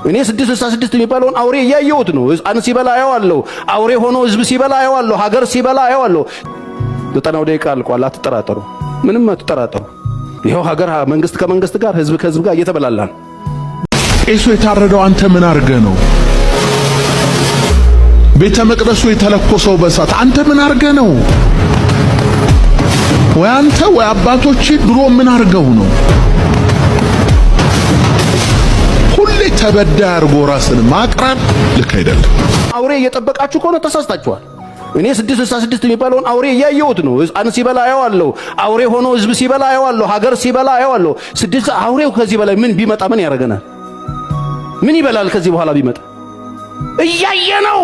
እኔ 666 የሚባለውን አውሬ እያየሁት ነው። ሕፃን ሲበላ አየዋለሁ። አውሬ ሆኖ ህዝብ ሲበላ አየዋለሁ። ሀገር ሲበላ አየዋለሁ። 90 ደቂቃ አልቋል። አትጠራጠሩ፣ ምንም አትጠራጠሩ። ይኸው ሀገር መንግስት ከመንግስት ጋር ህዝብ ከህዝብ ጋር እየተበላላን። ቄሱ የታረደው አንተ ምን አርገህ ነው? ቤተ መቅደሱ የተለኮሰው በእሳት አንተ ምን አርገህ ነው? ወይ አንተ ወይ አባቶች ድሮ ምን አርገው ነው? ሁሌ ተበዳይ አርጎ ራስን ማቅረብ ልክ አይደለም። አውሬ እየጠበቃችሁ ከሆነ ተሳስታችኋል። እኔ 666 የሚባለውን አውሬ እያየሁት ነው። ሕፃን ሲበላ አየዋለሁ። አውሬ ሆኖ ህዝብ ሲበላ አየዋለሁ። ሀገር ሲበላ አየዋለሁ። አውሬው ከዚህ በላይ ምን ቢመጣ ምን ያደርገናል? ምን ይበላል ከዚህ በኋላ ቢመጣ? እያየነው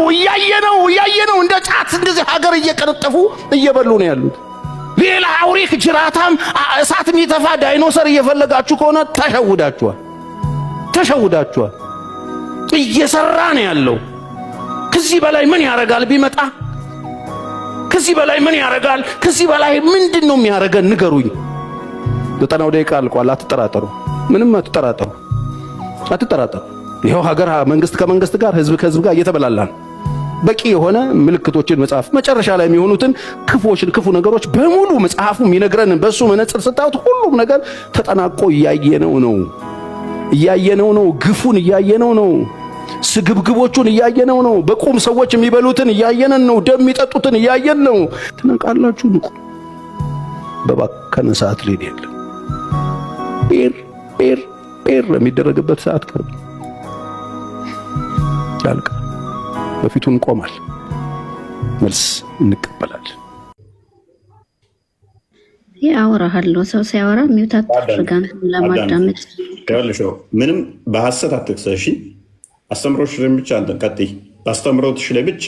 እንደ ጫት እንደዚህ ሀገር እየቀነጠፉ እየበሉ ነው ያሉት። ሌላ አውሬ ጅራታም እሳት የሚተፋ ዳይኖሰር እየፈለጋችሁ ከሆነ ተሸውዳችኋል። እየሰራ ነው ያለው። ከዚህ በላይ ምን ያረጋል ቢመጣ? ከዚህ በላይ ምን ያረጋል? ከዚህ በላይ ምንድነው የሚያረገን? ንገሩኝ። 90 ደቂቃ አልቋል። አትጠራጠሩ፣ ምንም አትጠራጠሩ። ይኸው ሀገር መንግስት ከመንግስት ጋር ህዝብ ከህዝብ ጋር እየተበላላን። በቂ የሆነ ምልክቶችን መጽሐፍ መጨረሻ ላይ የሚሆኑትን ክፉ ነገሮች በሙሉ መጽሐፉ የሚነግረን በሱ መነጽር ስታዩት ሁሉም ነገር ተጠናቆ እያየነው ነው። ግፉን እያየነው ነው። ስግብግቦቹን እያየነው ነው። በቁም ሰዎች የሚበሉትን እያየነን ነው። ደም የሚጠጡትን እያየን ነው። ትነቃላችሁ፣ ንቁ። በባከነ ሰዓት ላይ የለም። ጴር የሚደረግበት ሰዓት ቀርብ ያልቃ። በፊቱ እንቆማል፣ መልስ እንቀበላለን። ያወራሃለሁ። ሰው ሲያወራ ሚውታት አድርጋን ለማዳመጥ ያለሽ ምንም በሐሰት አትክሰሺ። አስተምሮሽ ላይ ብቻ አንተ ቀጥይ። አስተምሮትሽ ላይ ብቻ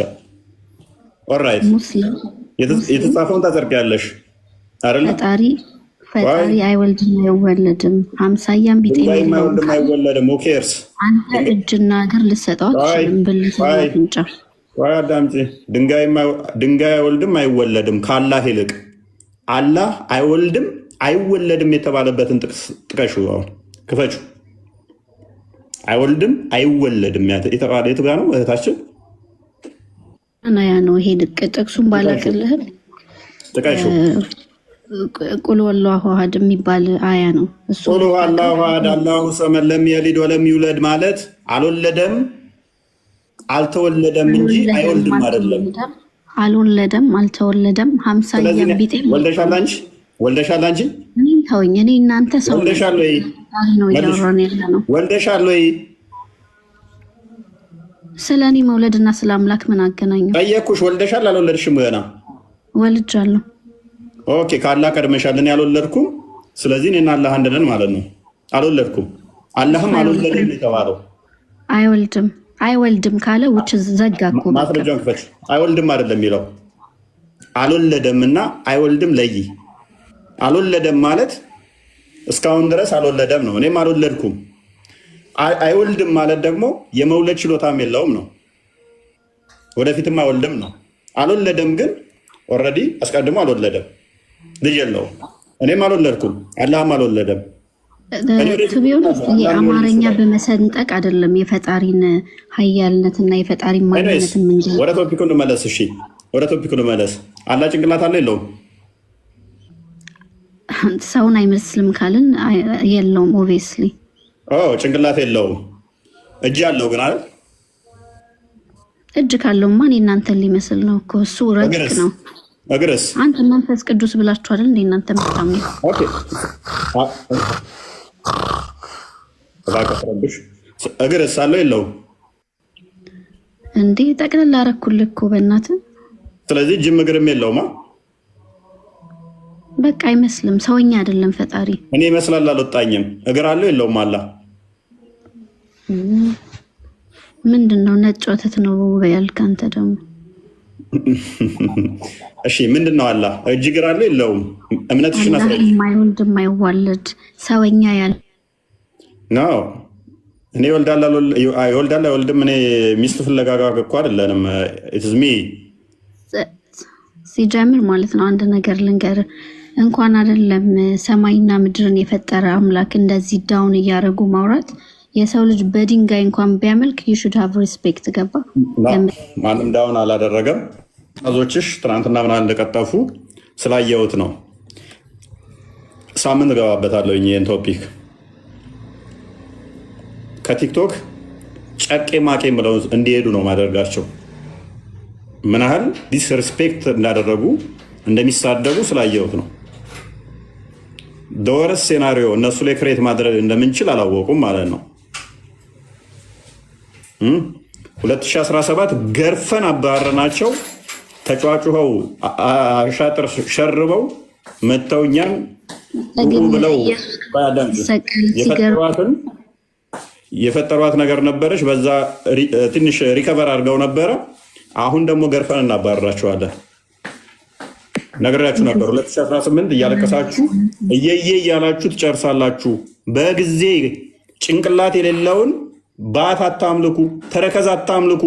ኦራይት። የተጻፈውን ታዘርጊያለሽ አይደል? ፈጣሪ አይወልድም አይወለድም፣ አምሳያም ቢጤ አይወለድም። ኦኬርስ አንተ እጅና እግር ልሰጠው ብልትንጫ ወይ አዳምጪ። ድንጋይ አይወልድም አይወለድም ካላህ ይልቅ አላህ አይወልድም የተባለበትን ጥቅስ ጥቀሹ። አሁን ክፈቹ። አይወልድም የተባለ የቱ ጋር ነው እህታችን? እና ያ ነው ይሄ ጥቅሱን ባላቅልህ ጥቀሹ። ቁል ወላሁ አሐድ የሚባል አያ ነው እሱ። ቁል ወላሁ አሐድ አላሁ ሰመድ ለም የሊድ ወለም ይውለድ ማለት አልወለደም አልተወለደም እንጂ አይወልድም አይደለም። አልወለደም አልተወለደም። ሀምሳያም ቢጤ ወልደሻል አንቺ እኔን ተወኝ። እኔ እናንተ ሰው ወልደሻል ወይ ነው እያወራን ያለ ነው። ወልደሻል ወይ? ስለ እኔ መውለድና ስለ አምላክ ምን አገናኘው? ጠየኩሽ። ወልደሻል አልወለድሽም? ገና ወልጃለሁ። ኦኬ፣ ካላህ ቀድመሻል። እኔ አልወለድኩም። ስለዚህ እኔና አላህ አንድ ነን ማለት ነው። አልወለድኩም፣ አላህም አልወለድም የተባለው አይወልድም ካለ ውጭ ዘጋኩ። ማስረጃውን ክፈች። አይወልድም አይደለም የሚለው አልወለደምና አይወልድም ለይ። አልወለደም ማለት እስካሁን ድረስ አልወለደም ነው። እኔም አልወለድኩም። አይወልድም ማለት ደግሞ የመውለድ ችሎታም የለውም ነው። ወደፊትም አይወልድም ነው። አልወለደም ግን ኦልሬዲ አስቀድሞ አልወለደም፣ ልጅ የለውም። እኔም አልወለድኩም፣ አላህም አልወለደም። የአማርኛ በመሰንጠቅ አይደለም የፈጣሪን ሀያልነትና የፈጣሪን ማንነት እንጂ። ወደ ቶፒኩ እንመለስ። እሺ፣ ወደ ቶፒኩ እንመለስ። አላህ ጭንቅላት አለ የለውም? ሰውን አይመስልም ካልን የለውም። ኦብቪየስሊ ጭንቅላት የለውም። እጅ አለው ግን አይደል? እጅ ካለውማ እኔ እናንተን ሊመስል ነው እኮ። እሱ ረቂቅ ነው። እግርስ? አንተ መንፈስ ቅዱስ ብላችሁ አይደል እንዴ እናንተ የምታምኑ? ኦኬ ተባከረብሽ። እግርስ አለው የለውም እንዴ? ጠቅለል አደረኩልህ እኮ በእናትህ። ስለዚህ እጅም እግርም የለውማ። በቃ አይመስልም። ሰውኛ አይደለም ፈጣሪ። እኔ ይመስላል አልወጣኝም። እግር አለው የለውም? አላህ ምንድነው? ነጭ ወተት ነው ያልክ አንተ ደግሞ። እሺ ምንድነው? አላህ እጅ እግር አለው የለውም? እምነትሽን አስረጅ። የማይወልድ የማይዋለድ ሰውኛ ያለ ነው። እኔ ይወልዳል አይወልድም። እኔ ሚስት ፍለጋ ጋር እኮ አይደለንም። ኢትስ ሚ ሲጀምር ማለት ነው። አንድ ነገር ልንገር፣ እንኳን አይደለም ሰማይና ምድርን የፈጠረ አምላክ እንደዚህ ዳውን እያደረጉ ማውራት የሰው ልጅ በድንጋይ እንኳን ቢያመልክ you should have respect ገባ። ማንም ዳውን አላደረገም። አዞችሽ ትናንትና ምናምን እንደቀጠፉ ስላየሁት ነው። ሳምንት እገባበታለሁ ይሄን ቶፒክ ከቲክቶክ ጨቄ ማቄ ብለው እንዲሄዱ ነው ማደርጋቸው። ምን ያህል ዲስሪስፔክት እንዳደረጉ እንደሚሳደቡ ስላየሁት ነው። ደወረስ ሴናሪዮ እነሱ ላይ ክሬት ማድረግ እንደምንችል አላወቁም ማለት ነው። 2017 ገርፈን አባረናቸው። ተጫዋቹኸው አሻጥር ሸርበው መተውኛን ብለው የፈጠሯት ነገር ነበረች። በዛ ትንሽ ሪከቨር አድርገው ነበረ። አሁን ደግሞ ገርፈን እናባረራቸዋለን። ነገራችሁ ነበር 2018 እያለቀሳችሁ እየየ እያላችሁ ትጨርሳላችሁ። በጊዜ ጭንቅላት የሌለውን ባት አታምልኩ፣ ተረከዝ አታምልኩ፣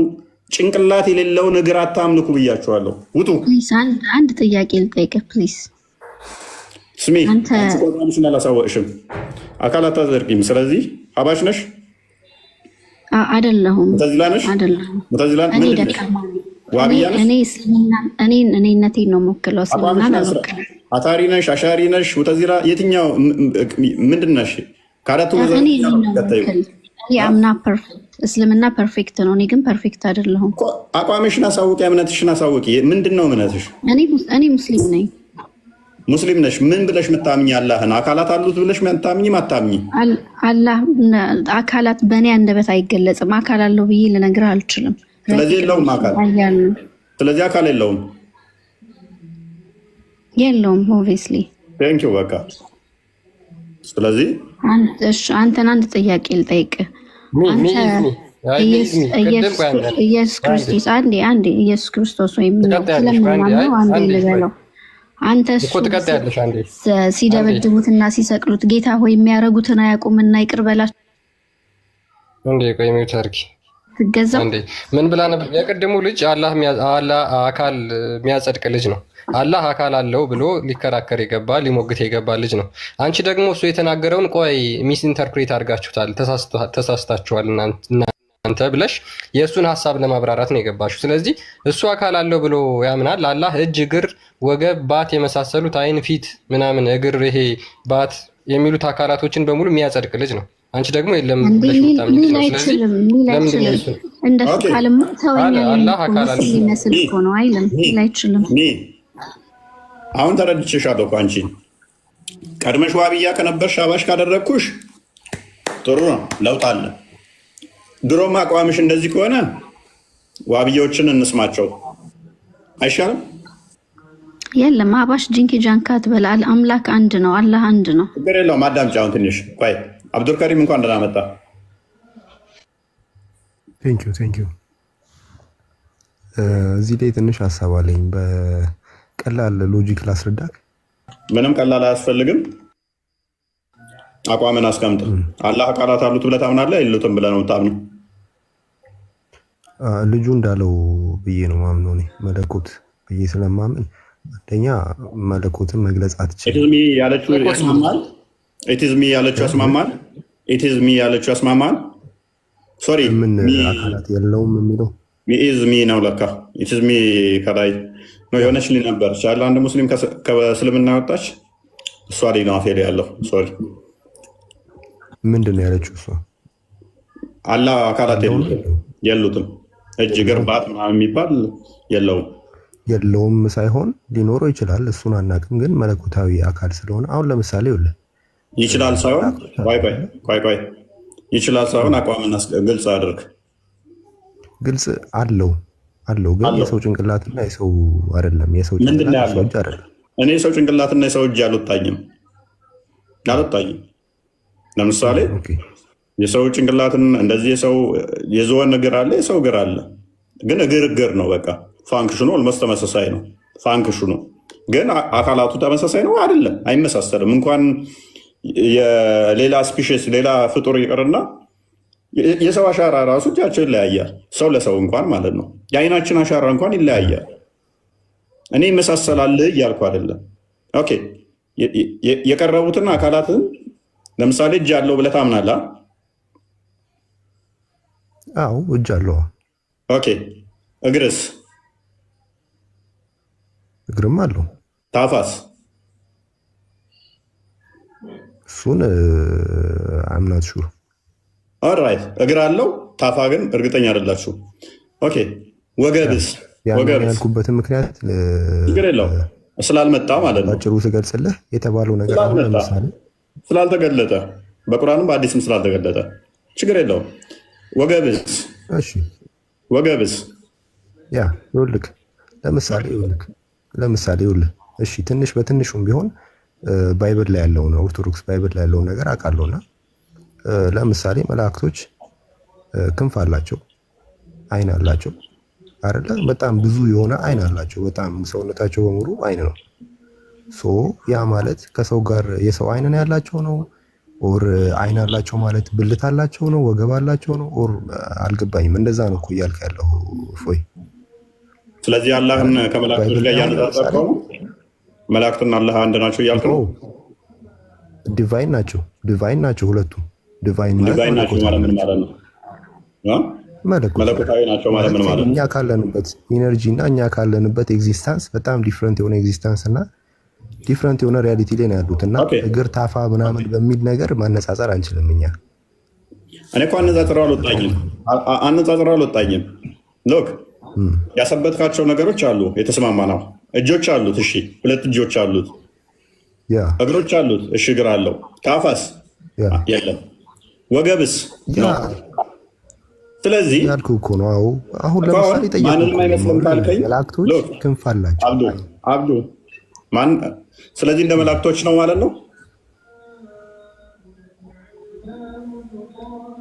ጭንቅላት የሌለውን እግር አታምልኩ ብያችኋለሁ። ውጡ። አንድ ጥያቄ ልጠይቅህ ፕሊዝ። ስሚ አንቺን አላሳወቅሽም፣ አካል አታዘርቂም። ስለዚህ ሀባሽ ነሽ አይደለሁም? ሙተዚላ ነሽ? አይደለሁም። ሙተዚላ እኔ ደካማ እኔነቴን ነው የምወክለው። እስልምናን አልወክልም። አታሪ ነሽ? አሻሪ ነሽ? ሙተዚላ የትኛው ምንድን ነሽ? ከአራቱ አምና ፐርፌክት እስልምና ፐርፌክት ነው። እኔ ግን ፐርፌክት አይደለሁም። አቋምሽን አሳውቂ፣ እምነትሽን አሳውቂ። ምንድን ነው እምነትሽ? እኔ ሙስሊም ነኝ። ሙስሊም ነሽ? ምን ብለሽ ምታምኝ? አላህን አካላት አሉት ብለሽ ምታምኝ? ማታምኝ? አላህ አካላት በእኔ አንደበት አይገለጽም። አካል አለው ብዬ ልነግርህ አልችልም። ስለዚህ የለውም አካል። ስለዚህ አካል የለውም ኦብቪየስሊ። ቴንኪው በቃ። ስለዚህ አንተን አንድ ጥያቄ ልጠይቅህ። ኢየሱስ ክርስቶስ አንዴ ኢየሱስ ክርስቶስ ወይም ስለምናምነው አንዴ ልበለው። አንተ ሲደበድቡትና ሲሰቅሉት ጌታ ሆይ የሚያደርጉትን አያውቁምና ይቅር በላቸው እንዴ? ቆይ ሚውተርኪ ትገዛው እንዴ? ምን ብላ ነበር? የቅድሙ ልጅ አላህ አካል የሚያጸድቅ ልጅ ነው። አላህ አካል አለው ብሎ ሊከራከር የገባ ሊሞግት የገባ ልጅ ነው። አንቺ ደግሞ እሱ የተናገረውን ቆይ ሚስ ኢንተርፕሬት አድርጋችሁታል፣ ተሳስታችኋል እናንተ ብለሽ የእሱን ሀሳብ ለማብራራት ነው የገባችሁ። ስለዚህ እሱ አካል አለው ብሎ ያምናል። አላህ እጅ፣ እግር፣ ወገብ፣ ባት የመሳሰሉት አይን፣ ፊት ምናምን እግር፣ ይሄ ባት የሚሉት አካላቶችን በሙሉ የሚያጸድቅ ልጅ ነው። አንቺ ደግሞ የለም ብለሽ ምታምኝ ልጅ ነው። ስለዚህ ለምንድን ነው እሱ እንደሱ ካልማ አላህ አካል አለው ይመስል እኮ ነው አይልም? አይችልም። አሁን ተረድቼሻለሁ እኮ አንቺ ቀድመሽ ዋብያ ከነበርሽ አባሽ ካደረግኩሽ ጥሩ ነው፣ ለውጥ አለ። ድሮም አቋምሽ እንደዚህ ከሆነ ዋብያዎችን እንስማቸው አይሻልም? የለም አባሽ ጂንኪ ጃንካት በላል። አምላክ አንድ ነው፣ አላህ አንድ ነው። ችግር የለውም። አዳምጪ። አሁን ትንሽ ቆይ። አብዱልከሪም እንኳን ደህና መጣ። ቴንኪው። እዚህ ላይ ትንሽ ሀሳብ አለኝ። በቀላል ሎጂክ ላስረዳክ። ምንም ቀላል አያስፈልግም። አቋምን አስቀምጥ። አላህ አካላት አሉት ብለህ ታምናለህ? የሉትም ብለህ ነው የምታምነው? ልጁ እንዳለው ብዬ ነው ማምነው። እኔ መለኮት ብዬ ስለማምን አንደኛ መለኮትን መግለጽ አትችልም። ኢትዝሚ ያለችው ያስማማል። ኢትዝሚ ያለችው ያስማማል። ሶሪ ምን አካላት የለውም የሚለው ኢትዝሚ ነው ለካ። ኢትዝሚ ከላይ ነው የሆነች ልጅ ነበረች አለ አንድ ሙስሊም ከእስልምና ወጣች። እሷ ላይ ነው አፌል ያለው። ሶሪ ምንድን ነው ያለችው እሷ? አላህ አካላት የሉትም። እጅ፣ እግር፣ ባት ምናምን የሚባል የለውም ሳይሆን ሊኖረው ይችላል። እሱን አናውቅም። ግን መለኮታዊ አካል ስለሆነ አሁን ለምሳሌ ይችላል ሳይሆን ቆይ ይችላል ሳይሆን አቋምና ግልጽ አድርግ። ግልጽ አለው ግን የሰው ጭንቅላትና የሰው አይደለም። የሰው ጭንቅላት አይደለም። እኔ የሰው ጭንቅላትና የሰው እጅ አልወጣኝም። ለምሳሌ የሰው ጭንቅላትን እንደዚህ የዝሆን እግር አለ፣ የሰው እግር አለ። ግን እግር ነው በቃ ፋንክሽኑ ኦልሞስት ተመሳሳይ ነው። ፋንክሽኑ ግን አካላቱ ተመሳሳይ ነው አይደለም፣ አይመሳሰልም። እንኳን የሌላ ስፒሽስ ሌላ ፍጡር ይቅርና የሰው አሻራ ራሱ እጃቸው ይለያያል። ሰው ለሰው እንኳን ማለት ነው። የአይናችን አሻራ እንኳን ይለያያል። እኔ ይመሳሰላል እያልኩ አይደለም። ኦኬ የቀረቡትን አካላትን ለምሳሌ እጅ ያለው ብለህ ታምናለህ። አዎ እጅ አለው። ኦኬ እግርስ? እግርም አለው። ታፋስ? እሱን አምናት ሹር። ኦልራይት እግር አለው፣ ታፋ ግን እርግጠኛ አይደላችሁ። ኦኬ ወገብስ? ወገብስ ያልኩበትን ምክንያት ችግር የለው ስላልመጣ ማለት ነው። አጭሩ ስገልጽልህ የተባለው ነገር አሁን ለምሳሌ ስላልተገለጠ በቁርአንም በአዲስም ስላልተገለጠ ችግር የለውም። ወገብስ? እሺ ወገብስ? ያ ይኸውልህ ለምሳሌ ይኸውልህ እሺ ትንሽ በትንሹም ቢሆን ባይብል ላይ ያለውን ኦርቶዶክስ ባይብል ላይ ያለውን ነገር አውቃለሁና ለምሳሌ መላእክቶች ክንፍ አላቸው፣ አይን አላቸው አይደለ? በጣም ብዙ የሆነ አይን አላቸው። በጣም ሰውነታቸው በሙሉ አይን ነው። ሶ ያ ማለት ከሰው ጋር የሰው አይን ነው ያላቸው ነው ኦር አይን አላቸው ማለት ብልት አላቸው ነው ወገብ አላቸው ነው ኦር አልገባኝም። እንደዛ ነው እኮ እያልክ ያለው ፎይ። ስለዚህ አላህን ከመላእክቶች ጋር ያነጻጸርከው መላእክትና አላህ አንድ ናቸው እያልክ ነው? ዲቫይን ናቸው ሁለቱም። ዲቫይን ናቸው ማለት ምን ማለት ነው? መለኮታዊ ናቸው ማለት ምን ማለት ነው? እኛ ካለንበት ኢነርጂ እና እኛ ካለንበት ኤግዚስተንስ በጣም ዲፍረንት የሆነ ኤግዚስተንስ እና ዲፍረንት የሆነ ሪያሊቲ ላይ ነው ያሉት እና እግር ታፋ ምናምን በሚል ነገር ማነጻጸር አንችልም። እኛ እኔ እኮ አነጻጽረው አልወጣኝም። ሎክ ያሰበትካቸው ነገሮች አሉ፣ የተስማማ ነው። እጆች አሉት፣ እሺ፣ 2 እጆች አሉት። እግሮች አሉት፣ እሺ፣ እግር አለው። ታፋስ? የለም። ወገብስ? ስለዚህ ያልኩህ እኮ ነው። አሁን ለምሳሌ ጠየቁ ማንንም አይመስልም ካልከኝ መላእክቶች ክንፍ አላቸው። አብዱ ማን? ስለዚህ እንደ መላእክቶች ነው ማለት ነው።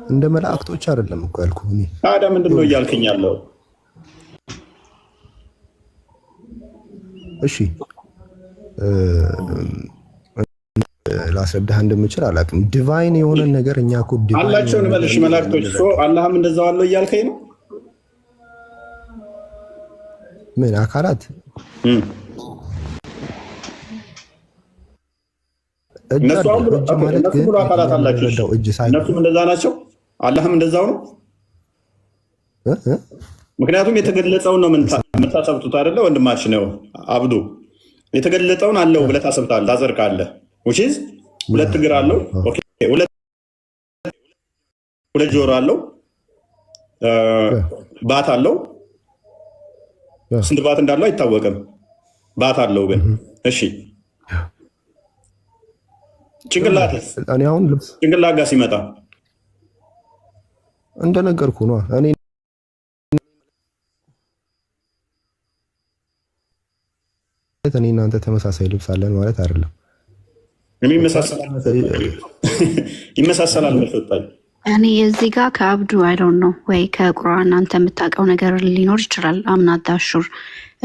እንደ መላእክቶች አይደለም እኮ ያልኩህ እኔ። ታዲያ ምንድን ነው እያልከኝ ያለው? እሺ ላስረዳህ እንደምችል አላውቅም። ዲቫይን የሆነ ነገር እኛ እኮ አላቸው እንበልሽ መላእክቶች። አላህም እንደዛው አለው እያልከኝ ነው? ምን አካላት? እነሱም አካላት አላቸው። እነሱም እንደዛ ናቸው። አላህም እንደዛው ነው። ምክንያቱም የተገለጸውን ነው የምታሰብቱት አይደለ? ወንድማችን ነው አብዱ። የተገለጸውን አለው ብለህ ታሰብታለህ፣ ታዘርቃለህ። ውጪዝ 2 እግር አለው፣ ኦኬ፣ 2 ጆሮ አለው፣ ባት አለው። ስንት ባት እንዳለው አይታወቅም። ባት አለው ግን እሺ። ጭንቅላትስ? ጭንቅላት ጋር ሲመጣ እንደነገርኩ ነው እኔ እናንተ ተመሳሳይ ልብስ አለን ማለት አይደለም። ይመሳሰላል መሰለኝ። እኔ እዚህ ጋር ከአብዱ አይ ዶንት ኖ ወይ ከቁርአን አንተ የምታውቀው ነገር ሊኖር ይችላል። አምናት ዳሹር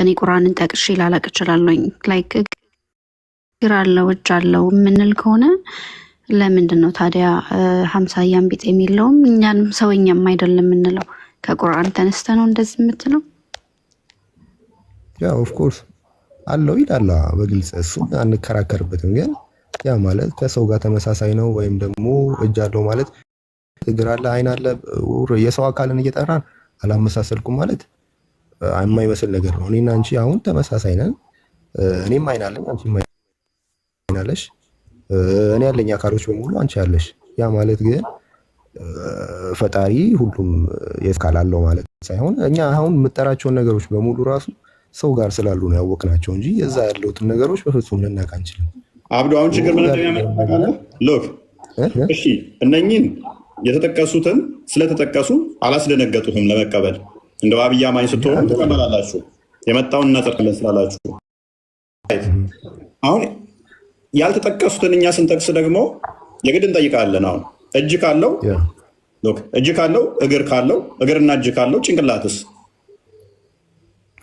እኔ ቁርአንን ጠቅሼ ላላቅ እችላለሁኝ። ላይክ እግር አለው እጅ አለው የምንል ከሆነ ለምንድን ነው ታዲያ ሀምሳያም ቢጤ የሚለውም እኛንም ሰውኛም አይደለም የምንለው? ከቁርአን ተነስተ ነው እንደዚህ የምትለው? ያ ኦፍ ኮርስ አለው ይላል በግልጽ፣ እሱ አንከራከርበትም። ግን ያ ማለት ከሰው ጋር ተመሳሳይ ነው ወይም ደግሞ እጅ አለው ማለት እግር አለ አይን አለ የሰው አካልን እየጠራን አላመሳሰልኩም ማለት የማይመስል ነገር ነው። እኔና አንቺ አሁን ተመሳሳይ ነን። እኔም አይን አለኝ፣ አንቺም አይን አለሽ፣ እኔ ያለኝ አካሎች በሙሉ አንቺ ያለሽ። ያ ማለት ግን ፈጣሪ ሁሉም የአካል አለው ማለት ሳይሆን እኛ አሁን የምጠራቸውን ነገሮች በሙሉ ራሱ ሰው ጋር ስላሉ ነው ያወቅናቸው እንጂ የዛ ያለውትን ነገሮች በፍጹም ልናውቅ አንችልም። አብዱ አሁን ችግር ምን እንደሚያመጣ ሎክ እሺ፣ እነኚህን የተጠቀሱትን ስለተጠቀሱ አላስደነገጡትም ለመቀበል። እንደው አብይ አማኝ ስትሆኑ ትቀበላላችሁ፣ የመጣውን እናጸድቃለን ስላላችሁ። አሁን ያልተጠቀሱትን እኛ ስንጠቅስ ደግሞ የግድ እንጠይቃለን። አሁን እጅ ካለው ሎክ እጅ ካለው እግር ካለው እግርና እጅ ካለው ጭንቅላትስ?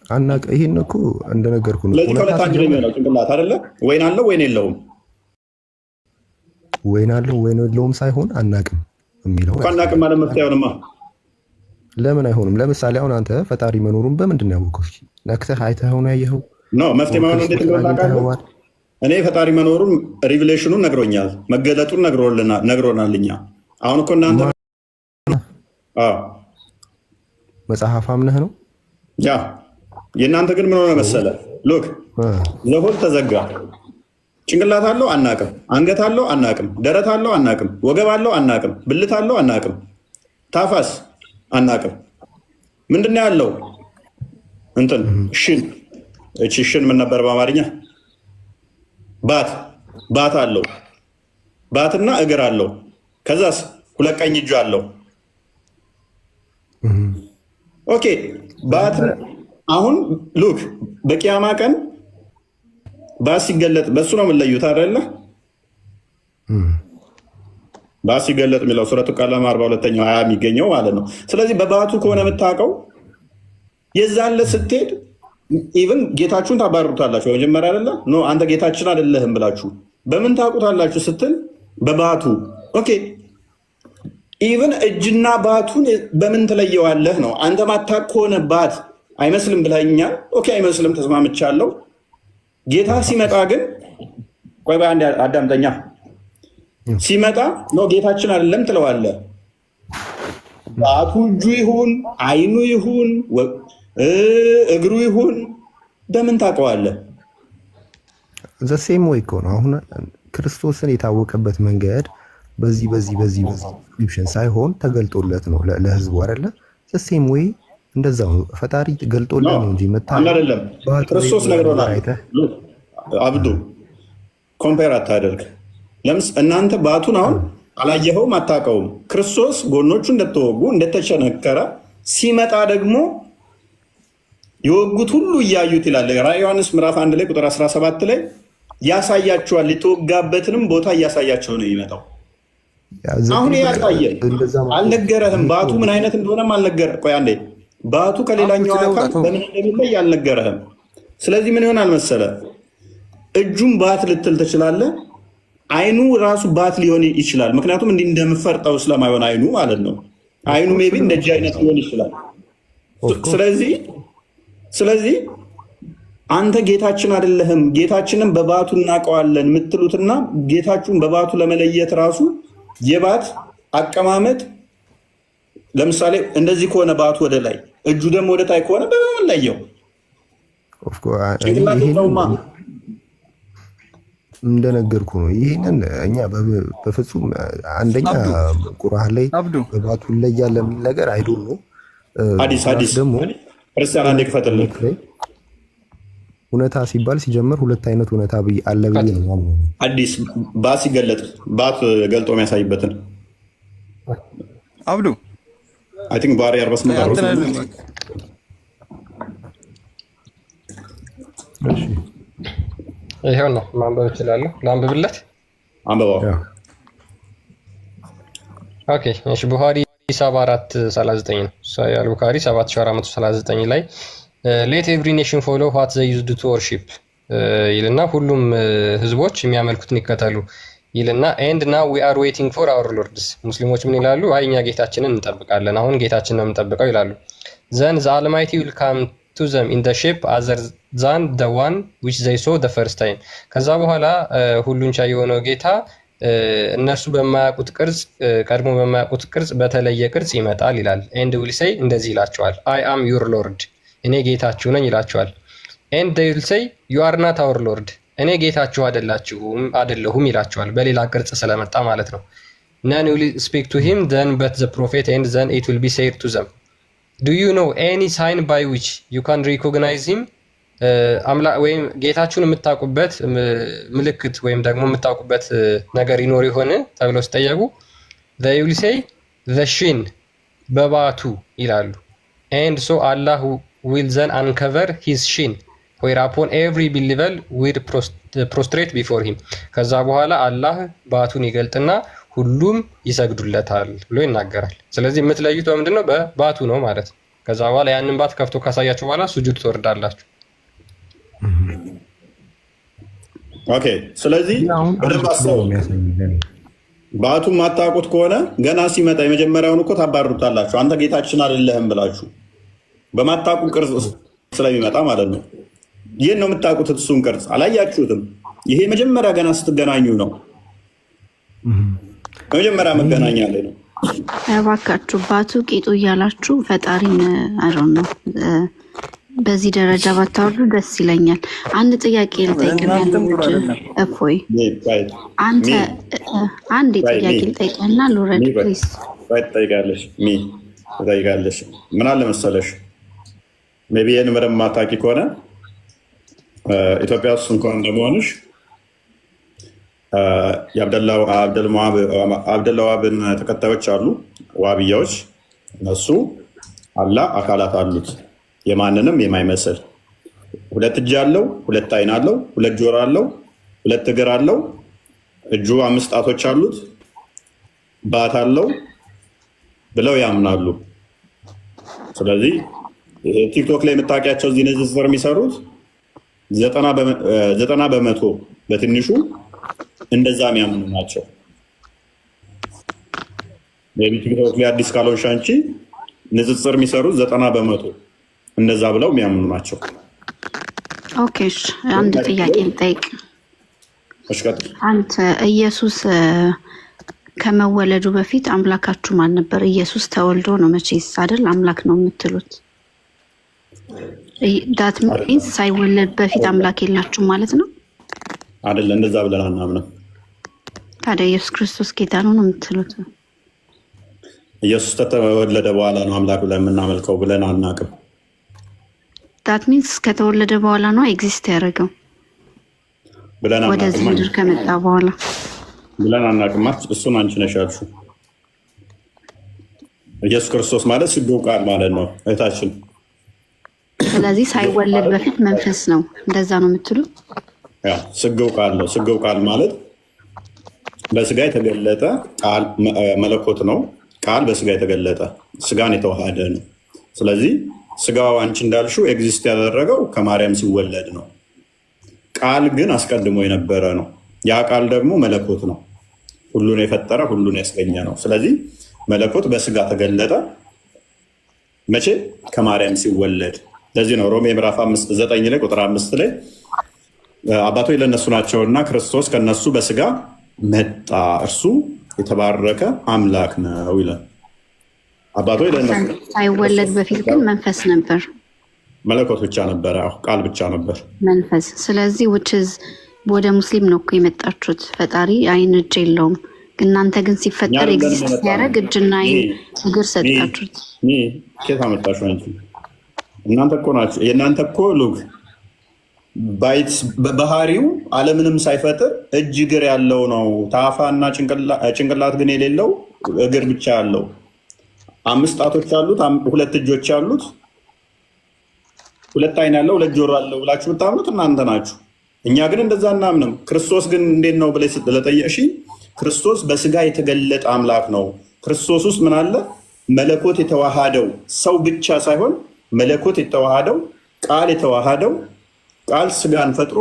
አናቅ። ይሄን እኮ እንደነገርኩ ነው። ስለዚህ ከሁለት አንድ ነው ጭንቅላት አይደለ? ወይን አለው ወይን የለውም። ወይን አለው ወይን የለውም ሳይሆን አናቅም የሚለው አናቅም ማለት መፍትሄ አይሆንማ። ለምን አይሆንም? ለምሳሌ አሁን አንተ ፈጣሪ መኖሩን በምንድን ነው ያወቅኸው? ነክተህ አይተኸው ነው ያየኸው? ኖ መፍትሄ ማሆን እንዴት እንደሆነ ታውቃለህ? እኔ ፈጣሪ መኖሩን ሪቪሌሽኑን ነግሮኛል፣ መገለጡን ነግሮናል። እኛ አሁን እኮ እናንተ መጽሐፍ አምነህ ነው? ያ የእናንተ ግን ምን ሆነ መሰለ? ሉክ ዘሆል ተዘጋ። ጭንቅላት አለው አናቅም፣ አንገት አለው አናቅም፣ ደረት አለው አናቅም፣ ወገብ አለው አናቅም፣ ብልት አለው አናቅም፣ ታፋስ አናቅም። ምንድነው ያለው? እንትን ሽን። እቺ ሽን ምን ነበር በአማርኛ? ባት አለው። ባትና እግር አለው። ከዛስ ሁለት ቀኝ እጁ አለው። ኦኬ ባት አሁን ሉክ በቂያማ ቀን ባት ሲገለጥ በሱ ነው የምንለዩት አይደለ? ባት ሲገለጥ የሚለው ሱረቱ ቀለም 42ኛው አያ የሚገኘው ማለት ነው። ስለዚህ በባቱ ከሆነ የምታውቀው የዛለ ስትሄድ ኢቭን ጌታችሁን ታባርሩታላችሁ። መጀመሪያ አይደለ ኖ አንተ ጌታችን አይደለህም ብላችሁ በምን ታውቁታላችሁ ስትል በባቱ። ኦኬ ኢቭን እጅና ባቱን በምን ትለየዋለህ ነው። አንተ ማታቅ ከሆነ ባት አይመስልም ብለኛል። ኦኬ አይመስልም፣ ተስማምቻለሁ። ጌታ ሲመጣ ግን ቆይ በአንድ አዳምጠኛ። ሲመጣ ነው ጌታችን አይደለም ትለዋለህ። ባቱ እጁ ይሁን አይኑ ይሁን እግሩ ይሁን በምን ታውቀዋለህ? ዘሴም ወይ እኮ ነው። አሁን ክርስቶስን የታወቀበት መንገድ በዚህ ዲስክሪፕሽን ሳይሆን ተገልጦለት ነው ለህዝቡ አይደለ? ዘሴም ወይ እንደዛው ፈጣሪ ገልጦለት ነው እንጂ አይደለም። ክርስቶስ ነግሮናል። አብዱ ኮምፔር አታደርግ። ለምስ እናንተ ባቱን አሁን አላየኸውም፣ አታውቀውም። ክርስቶስ ጎኖቹ እንደተወጉ እንደተቸነከረ ሲመጣ ደግሞ የወጉት ሁሉ እያዩት ይላል። ራዕየ ዮሐንስ ምዕራፍ 1 ላይ ቁጥር 17 ላይ ያሳያቸዋል። የተወጋበትንም ቦታ እያሳያቸው ነው የሚመጣው። አሁን ያሳየን አልነገረህም። ባቱ ምን አይነት እንደሆነም አልነገረህም። ቆይ አንዴ፣ ባቱ ከሌላኛው አካል በምን እንደሚለይ አልነገረህም። ስለዚህ ምን ይሆናል መሰለ፣ እጁም ባት ልትል ትችላለህ። አይኑ ራሱ ባት ሊሆን ይችላል። ምክንያቱም እንዲህ እንደምፈርጠው ስለማይሆን አይኑ ማለት ነው። አይኑ ሜይ ቢ እንደዚህ አይነት ሊሆን ይችላል። ስለዚህ አንተ ጌታችን አይደለህም፣ ጌታችንን በባቱ እናውቀዋለን የምትሉትና ጌታችሁን በባቱ ለመለየት ራሱ የባት አቀማመጥ ለምሳሌ እንደዚህ ከሆነ ባቱ ወደ ላይ እጁ ደግሞ ወደ ታይ ከሆነ በምን ለየው? እንደነገርኩ ነው። ይሄንን እኛ በፍጹም አንደኛ ቁርአን ላይ በባቱ ላይ ያለ ምን ነገር አይዶል ነው። ሐዲስ ደግሞ ክርስቲያን አንዴ ክፈትልኝ። እውነታ ሲባል ሲጀምር ሁለት አይነት እውነታ አለ ብዬ ነው ማለት ነው። አዲስ ባት ሲገለጥ ባት ገልጦ የሚያሳይበትን አብዱ አይ ቲንክ ባሪ 48 ይሄው ነው። ማንበብ እችላለሁ። ላንብብለት? አንብበው። ኦኬ እሺ። ቡኻሪ 7439 ነው። ሳሂህ አል-ቡኻሪ 7439 ላይ ሌት ኤቭሪ ኔሽን ፎሎ ዋት ዘ ዩዝድ ቱ ወርሺፕ ይልና ሁሉም ህዝቦች የሚያመልኩትን ይከተሉ ይልና ኤንድ ናው ዊ አር ዌቲንግ ፎር አወር ሎርድስ ሙስሊሞች ምን ይላሉ? አይ እኛ ጌታችንን እንጠብቃለን፣ አሁን ጌታችንን ነው የምንጠብቀው ይላሉ። ዘን ዘ አልማይቲ ዊል ካም ቱ ዘም ኢን ዘ ሼፕ አዘር ዛን ዘ ዋን ዊች ዘይ ሶ ዘ ፈርስት ታይም። ከዛ በኋላ ሁሉን ቻይ የሆነው ጌታ እነሱ በማያውቁት ቅርጽ ቀድሞ በማያውቁት ቅርጽ በተለየ ቅርጽ ይመጣል ይላል። ኤንድ ዊል ሴይ እንደዚህ ይላቸዋል፣ አይ አም ዩር ሎርድ እኔ ጌታችሁ ነኝ ይላቸዋል። ኤንድ ዴይ ዊል ሴይ ዩ አር ናት አወር ሎርድ እኔ ጌታችሁ አይደለሁም ይላቸዋል። በሌላ ቅርጽ ስለመጣ ማለት ነው። ነን ዊል ስፒክ ቱ ሂም ዘን በት ዘ ፕሮፌት ኤንድ ዘን ኢት ዊል ቢ ሴይድ ቱ ዘም ዱ ዩ ኖ ኤኒ ሳይን ባይ ዊች ዩ ካን ሪኮግናይዝ ሂም ወይም ጌታችሁን የምታውቁበት ምልክት ወይም ደግሞ የምታውቁበት ነገር ይኖር ይሆን ተብለው ሲጠየቁ they will say the shin በባቱ ይላሉ። and so Allah will then uncover his shin whereupon every believer will prostrate before him ከዛ በኋላ አላህ ባቱን ይገልጥና ሁሉም ይሰግዱለታል ብሎ ይናገራል። ስለዚህ የምትለዩት በምንድነው? በባቱ ነው ማለት ነው። ከዛ በኋላ ያንን ባት ከፍቶ ካሳያችሁ በኋላ ሱጁድ ትወርዳላችሁ። ኦኬ ስለዚህ በደንብ አስበው። ባቱ ማታውቁት ከሆነ ገና ሲመጣ የመጀመሪያውን እኮ ታባርሩታላችሁ። አንተ ጌታችን አይደለህም ብላችሁ በማታውቁ ቅርጽ ስለሚመጣ ማለት ነው። ይህን ነው የምታውቁት። እሱን ቅርጽ አላያችሁትም። ይሄ መጀመሪያ ገና ስትገናኙ ነው። መጀመሪያ መገናኛ ላይ ነው። እባካችሁ ባቱ ቂጡ እያላችሁ ፈጣሪን አይሮን ነው በዚህ ደረጃ ባታወርዱ ደስ ይለኛል። አንድ ጥያቄ ልጠይቅህ እፎይ፣ አንተ አንድ ጥያቄ ልጠይቅህና ልውረድ ፕሊዝ። ትጠይቃለሽ። ምን አለ መሰለሽ ሜይ ቢ ይህን በደንብ ማታውቂ ከሆነ ኢትዮጵያ ውስጥ እንኳን እንደመሆንሽ የአብደላዋብን ተከታዮች አሉ፣ ዋብያዎች። እነሱ አላህ አካላት አሉት የማንንም የማይመስል 2 እጅ አለው፣ 2 አይን አለው፣ 2 ጆሮ አለው፣ 2 እግር አለው፣ እጁ 5 ጣቶች አሉት፣ ባት አለው ብለው ያምናሉ። ስለዚህ ቲክቶክ ላይ የምታውቂያቸው እዚህ ንጽጽር የሚሰሩት 90% በትንሹ እንደዛ የሚያምኑ ናቸው። ቲክቶክ ላይ አዲስ ካልሆንሽ አንቺ ንጽጽር የሚሰሩት 90% እንደዛ ብለው የሚያምኑ ናቸው። ኦኬ፣ አንድ ጥያቄ ልጠይቅ። አንተ ኢየሱስ ከመወለዱ በፊት አምላካችሁ ማን ነበር? ኢየሱስ ተወልዶ ነው መቼስ አይደል አምላክ ነው የምትሉት? ዳት ሚንስ ሳይወለድ በፊት አምላክ የላችሁም ማለት ነው አይደል? እንደዛ ብለን አናምንም። ታዲያ ኢየሱስ ክርስቶስ ጌታ ነው የምትሉት? ኢየሱስ ከተወለደ በኋላ ነው አምላክ ብለን የምናመልከው ብለን አናቅም። ዳት ሚንስ ከተወለደ በኋላ ነው ኤግዚስት ያደረገው ብለን ወደዚህ ምድር ከመጣ በኋላ ብለን አናቅም። እሱን አንቺ ነሽ ያልሽው። ኢየሱስ ክርስቶስ ማለት ስግው ቃል ማለት ነው እህታችን። ስለዚህ ሳይወለድ በፊት መንፈስ ነው፣ እንደዛ ነው የምትሉት? ስግው ቃል ነው። ስግው ቃል ማለት በስጋ የተገለጠ ቃል መለኮት ነው። ቃል በስጋ የተገለጠ ስጋን የተዋሃደ ነው። ስለዚህ ስጋው አንቺ እንዳልሽው ኤግዚስት ያደረገው ከማርያም ሲወለድ ነው። ቃል ግን አስቀድሞ የነበረ ነው። ያ ቃል ደግሞ መለኮት ነው። ሁሉን የፈጠረ ሁሉን ያስገኘ ነው። ስለዚህ መለኮት በስጋ ተገለጠ መቼ? ከማርያም ሲወለድ። ለዚህ ነው ሮሜ ምዕራፍ 9 ላይ ቁጥር 5 ላይ አባቶች ለእነሱ ናቸውና ክርስቶስ ከነሱ በስጋ መጣ፣ እርሱ የተባረከ አምላክ ነው ይላል። አባቶች ለእነሱ ሳይወለድ በፊት ግን መንፈስ ነበር፣ መለኮት ብቻ ነበረ፣ ቃል ብቻ ነበር መንፈስ። ስለዚህ ውችዝ ወደ ሙስሊም ነው እኮ የመጣችሁት። ፈጣሪ አይን እጅ የለውም፣ እናንተ ግን ሲፈጠር ኤግዚስት ሲያደርግ እጅና አይን እግር ሰጣችሁት። ኬት አመጣችሁ አንቺ? እናንተ እኮ ናችሁ። የእናንተ እኮ ሉክ ባይት በባህሪው ዓለምንም ሳይፈጥር እጅ እግር ያለው ነው። ታፋና ጭንቅላት ግን የሌለው እግር ብቻ ያለው፣ 5 ጣቶች አሉት፣ 2 እጆች ያሉት፣ 2 አይን ያለው፣ 2 ጆሮ አለው ብላችሁ ብታምኑት እናንተ ናችሁ። እኛ ግን እንደዛ እናምንም። ክርስቶስ ግን እንዴት ነው ብለሽ ስለጠየቅሽ፣ ክርስቶስ በስጋ የተገለጠ አምላክ ነው። ክርስቶስ ውስጥ ምን አለ? መለኮት የተዋሃደው ሰው ብቻ ሳይሆን መለኮት የተዋሃደው ቃል የተዋሃደው ቃል ስጋን ፈጥሮ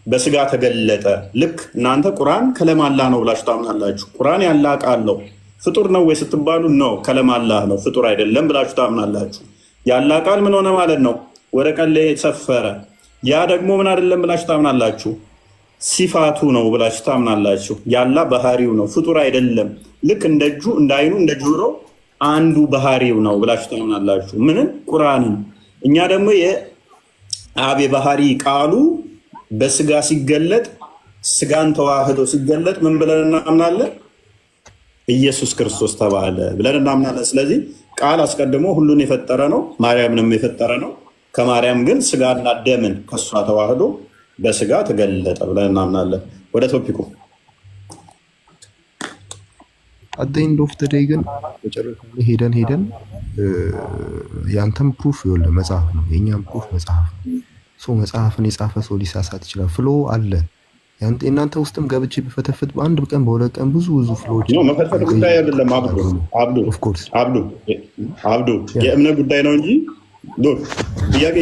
በስጋ ተገለጠ። ልክ እናንተ ቁርአን ከለማላ ነው ብላችሁ ታምናላችሁ። ቁርአን ያላ ቃል ነው። ፍጡር ነው ወይ ስትባሉ ነው ከለማላ ነው ፍጡር አይደለም ብላችሁ ታምናላችሁ። ያላ ቃል ምን ሆነ ማለት ነው? ወረቀት ላይ ሰፈረ። ያ ደግሞ ምን አይደለም ብላችሁ ታምናላችሁ? ሲፋቱ ነው ብላችሁ ታምናላችሁ። ያላ ባህሪው ነው፣ ፍጡር አይደለም። ልክ እንደ እጁ፣ እንደ አይኑ፣ እንደ ጆሮ አንዱ ባህሪው ነው ብላችሁ ታምናላችሁ። ምንም ቁርአንን። እኛ ደግሞ የአብ ባህሪ ቃሉ በስጋ ሲገለጥ፣ ስጋን ተዋህዶ ሲገለጥ ምን ብለን እናምናለን? ኢየሱስ ክርስቶስ ተባለ ብለን እናምናለን። ስለዚህ ቃል አስቀድሞ ሁሉን የፈጠረ ነው፣ ማርያምንም የፈጠረ ነው። ከማርያም ግን ስጋና ደምን ከሷ ተዋህዶ በስጋ ተገለጠ ብለን እናምናለን። ወደ ቶፒኩ አደይን ዶፍ ተደይ ግን መጨረሻ ላይ ሄደን ያንተም ፕሩፍ ይወለ መጽሐፍ ነው፣ የኛም ፕሩፍ መጽሐፍ ነው። መጽሐፍን የጻፈ ሰው ሊሳሳት ይችላል። ፍሎ አለ። የእናንተ ውስጥም ገብቼ ቢፈተፍት በአንድ ቀን በሁለት ቀን ብዙ ፍሎዎች መፈተፍ ጉዳይ አይደለም። አብዱ የእምነት ጉዳይ ነው እንጂ ጥያቄ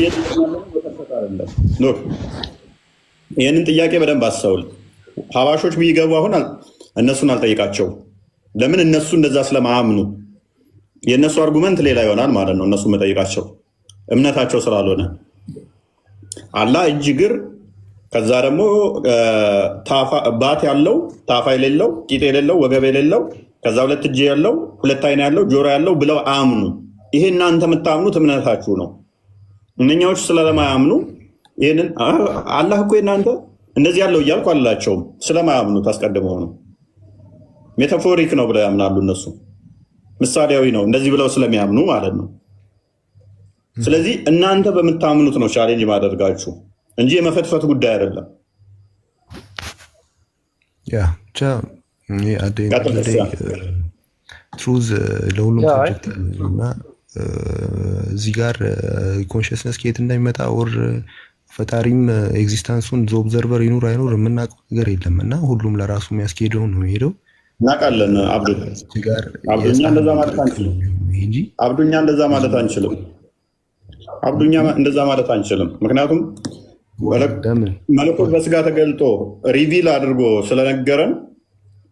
ይህንን ጥያቄ በደንብ አስተውል። ሀባሾች ቢገቡ አሁን እነሱን አልጠይቃቸው። ለምን? እነሱ እንደዛ ስለማያምኑ የእነሱ አርጉመንት ሌላ ይሆናል ማለት ነው። እነሱ መጠይቃቸው እምነታቸው ስላልሆነ አላህ እጅ እግር፣ ከዛ ደግሞ ባት ያለው ታፋ የሌለው ቂጥ የሌለው ወገብ የሌለው ከዛ ሁለት እጅ ያለው ሁለት አይን ያለው ጆሮ ያለው ብለው አምኑ። ይሄ እናንተ የምታምኑት እምነታችሁ ነው። እነኛዎቹ ስለማያምኑ ይሄንን አላህ እኮ እናንተ እንደዚህ ያለው እያልኩ አላቸውም። ስለማያምኑት አስቀድመው ነው። ሜታፎሪክ ነው ብለው ያምናሉ እነሱ። ምሳሌያዊ ነው እንደዚህ ብለው ስለሚያምኑ ማለት ነው። ስለዚህ እናንተ በምታምኑት ነው ቻሌንጅ ማደርጋችሁ እንጂ የመፈትፈት ጉዳይ አይደለም። ትሩዝ ለሁሉም ሰብጀክት እና እዚህ ጋር ኮንሽስነስ ከየት እንደሚመጣ ወር ፈጣሪም ኤግዚስታንሱን ኦብዘርቨር ይኑር አይኑር የምናውቀው ነገር የለም እና ሁሉም ለራሱ የሚያስኬደው ነው የሚሄደው። እናውቃለን። አብዱኛ እንደዛ ማለት አንችልም። አብዱኛ እንደዛ ማለት አንችልም። አብዱኛ እንደዛ ማለት አንችልም። ምክንያቱም መለኮት በስጋ ተገልጦ ሪቪል አድርጎ ስለነገረን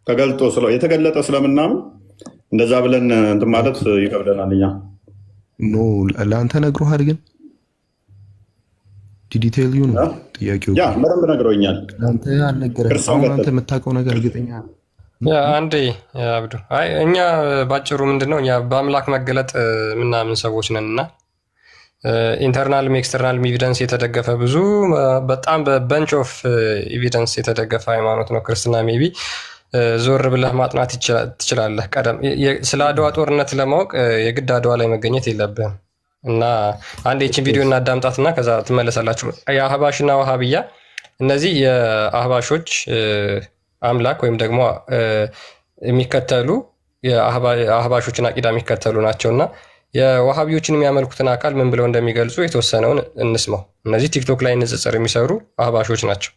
ተገልጦ የተገለጠ ስለምናምን እንደዛ ብለን እንትን ማለት ይከብደናል። እኛ ኖ ለአንተ ነግሮሃል፣ ግን ዲቴይሉ ነው ጥያቄው። ያ በደንብ ነግሮኛል። አንተ አልነገረህም። አሁን አንተ የምታውቀው ነገር እርግጠኛ አንዴ አብዱ፣ አይ እኛ ባጭሩ ምንድነው እኛ በአምላክ መገለጥ ምናምን ሰዎች ነን እና ኢንተርናልም ኤክስተርናልም ኤቪደንስ የተደገፈ ብዙ በጣም በበንች ኦፍ ኤቪደንስ የተደገፈ ሃይማኖት ነው ክርስትና። ሜቢ ዞር ብለህ ማጥናት ትችላለህ። ቀደም ስለ አድዋ ጦርነት ለማወቅ የግድ አድዋ ላይ መገኘት የለብህም እና አንድ ይህችን ቪዲዮ እናዳምጣትና ከዛ ትመለሳላችሁ። የአህባሽና ዋሃብያ እነዚህ የአህባሾች አምላክ ወይም ደግሞ የሚከተሉ የአህባሾችን አቂዳ የሚከተሉ ናቸው እና የዋሃቢዎችን የሚያመልኩትን አካል ምን ብለው እንደሚገልጹ የተወሰነውን እንስማው። እነዚህ ቲክቶክ ላይ ንጽጽር የሚሰሩ አህባሾች ናቸው።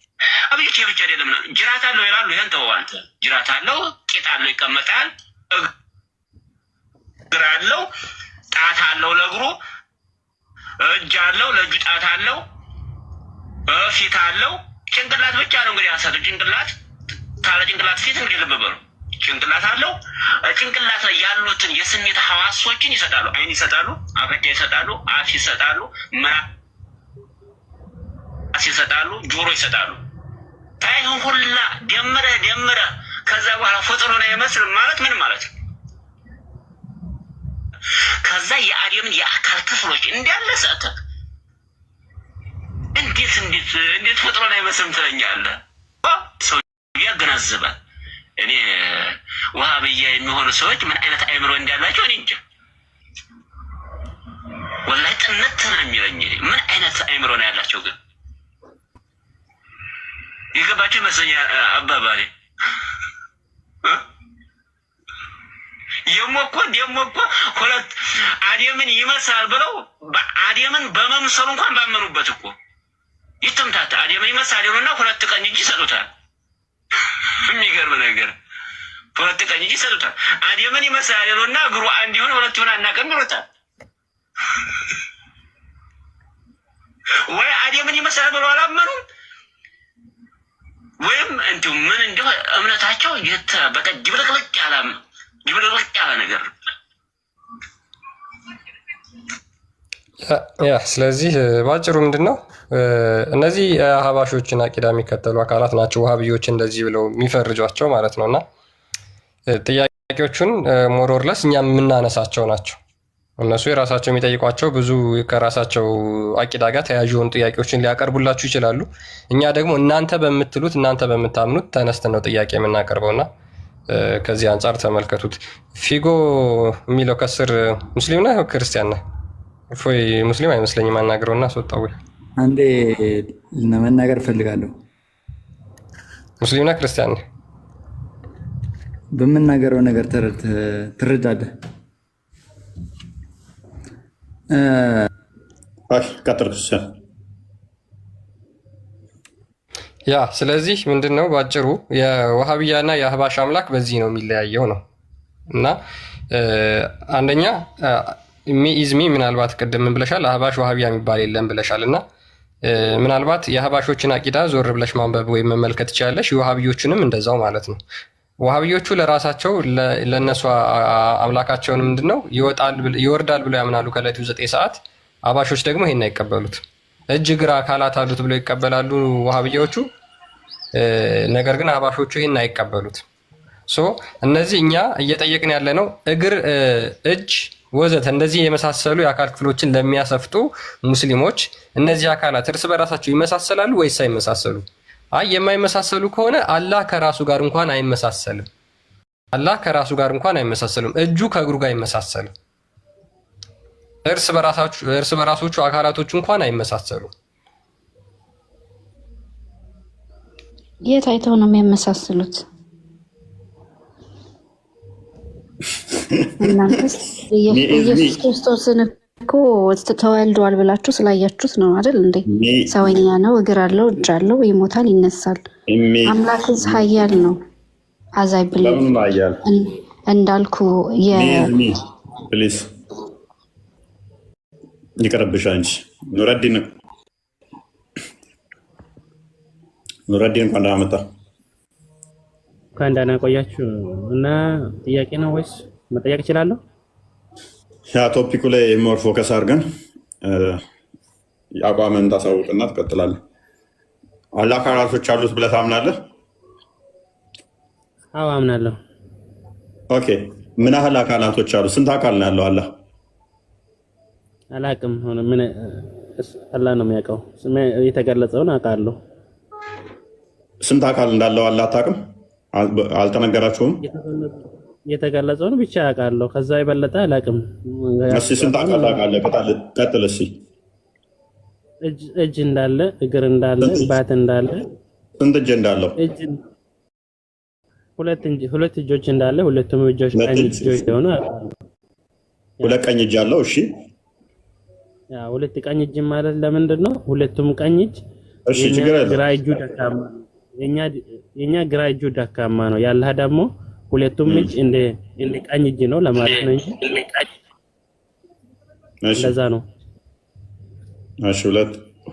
አብዮች ብቻ አይደለም፣ ጅራት አለው ይላሉ። ይሄን ተወው አንተ። ጅራት አለው፣ ቂጥ አለው ይቀመጣል፣ እግር አለው፣ ጣት አለው ለእግሩ፣ እጅ አለው ለእጁ፣ ጣት አለው፣ ፊት አለው፣ ጭንቅላት ብቻ ነው እንግዲህ ያሰጡ ጭንቅላት ካለ ጭንቅላት ፊት እንግዲህ ልብ በሉ። ጭንቅላት አለው። ጭንቅላት ላይ ያሉትን የስሜት ሐዋሶችን ይሰጣሉ። አይን ይሰጣሉ፣ አፍንጫ ይሰጣሉ፣ አፍ ይሰጣሉ፣ ምላስ ይሰጣሉ፣ ጆሮ ይሰጣሉ። ታይሁን ሁላ ደምረ ከዛ በኋላ ፍጡር ነው ይመስል ማለት ምን ማለት ነው? ከዛ የአደምን የአካል ክፍሎች እንዳለ ሰጠ። እንዴት ፍጡር ነው ይመስል ትለኛለህ? ሰው ያገናዝባል። እኔ ዋሃብያ የሚሆኑ ሰዎች ምን አይነት አእምሮ እንዳላቸው እኔ እንጃ። ወላሂ ጥነት ነው የሚለኝ። ምን አይነት አእምሮ ነው ያላቸው? ግን የገባቸው ይመስለኛል አባባሌ። ደሞ እኮ ሁለት አደምን ይመስላል ብለው አደምን በመምሰሉ እንኳን ባመኑበት እኮ ይተምታታ። አደምን ይመስላል ይሉና ሁለት ቀኝ እጅ ይሰጡታል። የሚገርም ነገር ሁለት ቀኝ እጅ ይሰጡታል። አደምን ይመስላል ይሉና እግሩ አንድ ይሁን ሁለት ይሁን አናውቅም ይሉታል። ወይ አደምን ይመስላል ብለው አላመኑም፣ ወይም እንዲሁ ምን እንዲሁ እምነታቸው በቃ ድብልቅልቅ ያለ ነገር። ስለዚህ ባጭሩ ምንድን ነው እነዚህ የአህባሾችን አቂዳ የሚከተሉ አካላት ናቸው ዋሃብዮች እንደዚህ ብለው የሚፈርጇቸው ማለት ነው። እና ጥያቄዎቹን ሞሮርለስ እኛ የምናነሳቸው ናቸው። እነሱ የራሳቸው የሚጠይቋቸው ብዙ ከራሳቸው አቂዳ ጋር ተያያዥ የሆኑ ጥያቄዎችን ሊያቀርቡላችሁ ይችላሉ። እኛ ደግሞ እናንተ በምትሉት እናንተ በምታምኑት ተነስተን ነው ጥያቄ የምናቀርበውና ከዚህ አንጻር ተመልከቱት። ፊጎ የሚለው ከስር ሙስሊም ነህ ክርስቲያን ነህ? እፎይ ሙስሊም አይመስለኝም። አናግረውና አስወጣው። አንዴ ለመናገር እፈልጋለሁ። ሙስሊም ነህ ክርስቲያን ነህ? በምናገረው ነገር ትረዳለህ? ያ ስለዚህ ምንድን ነው ባጭሩ የዋሃብያ እና የአህባሽ አምላክ በዚህ ነው የሚለያየው ነው። እና አንደኛ ኢዝሚ ምናልባት ቅድም ብለሻል፣ አህባሽ ዋሃብያ የሚባል የለም ብለሻል። እና ምናልባት የአህባሾችን አቂዳ ዞር ብለሽ ማንበብ ወይም መመልከት ትችላለሽ። የዋሃብዮቹንም እንደዛው ማለት ነው። ዋሃብዮቹ ለራሳቸው ለእነሱ አምላካቸውን ምንድን ነው ይወርዳል ብለው ያምናሉ ከዕለቱ 9 ሰዓት። አህባሾች ደግሞ ይሄን አይቀበሉት። እጅ እግር አካላት አሉት ብለው ይቀበላሉ ዋሃብያዎቹ። ነገር ግን አህባሾቹ ይሄን አይቀበሉት። እነዚህ እኛ እየጠየቅን ያለ ነው እግር፣ እጅ፣ ወዘተ እንደዚህ የመሳሰሉ የአካል ክፍሎችን ለሚያሰፍጡ ሙስሊሞች እነዚህ አካላት እርስ በራሳቸው ይመሳሰላሉ ወይስ አይመሳሰሉ? አይ የማይመሳሰሉ ከሆነ አላህ ከራሱ ጋር እንኳን አይመሳሰልም። አላህ ከራሱ ጋር እንኳን አይመሳሰልም። እጁ ከእግሩ ጋር አይመሳሰልም። እርስ በራሶቹ አካላቶቹ እንኳን አይመሳሰሉም። የት አይተው ነው የሚያመሳስሉት? እናንተስ ኢየሱስ ክርስቶስን እኮ ተወልዷል ብላችሁ ስላያችሁት ነው አይደል እንዴ? ሰውኛ ነው፣ እግር አለው፣ እጅ አለው፣ ይሞታል፣ ይነሳል። አምላክስ ኃያል ነው። አዛይ ብለ እንዳልኩ ፕሊዝ ይቀርብሽ አንቺ ኑረዲን እንኳን ደህና መጣ። እንኳን ደህና ቆያችሁ። እና ጥያቄ ነው ወይስ መጠየቅ እችላለሁ? ያ ቶፒኩ ላይ ሞር ፎከስ አድርገን አቋምን ታሳውቅና ትቀጥላለህ። አላህ አካላቶች አሉት ብለህ ታምናለህ? አዎ አምናለሁ። ኦኬ፣ ምን ያህል አካላቶች አሉ? ስንት አካል ነው ያለው አላህ? አላቅም። ሆነ ምን አላህ ነው የሚያውቀው። የተገለጸውን አውቃለሁ። ስንት አካል እንዳለው አላህ አታውቅም? አልተነገራችሁም? የተገለጸውን ብቻ አውቃለሁ። ከዛ የበለጠ አላቅም። እስኪ ስንት አካል ታውቃለህ? ቀጥል እስኪ። እጅ እንዳለ፣ እግር እንዳለ፣ ባት እንዳለ። ስንት እጅ እንዳለው? ሁለት እጆች እንዳለ፣ ሁለቱም እጆች ቀኝ እጆች ሆነ። ሁለት ቀኝ እጅ አለው። እሺ፣ ያ ሁለት ቀኝ እጅ ማለት ለምንድን ነው? ሁለቱም ቀኝ እጅ። እሺ፣ ችግር የለም። ግራ እጁ ደካማ፣ የኛ ግራ እጁ ደካማ ነው። ያላህ ደግሞ ሁለቱም እጅ እንደ ቀኝ እጅ ነው ለማለት ነው እንጂ እንደዛ ነው። እሺ፣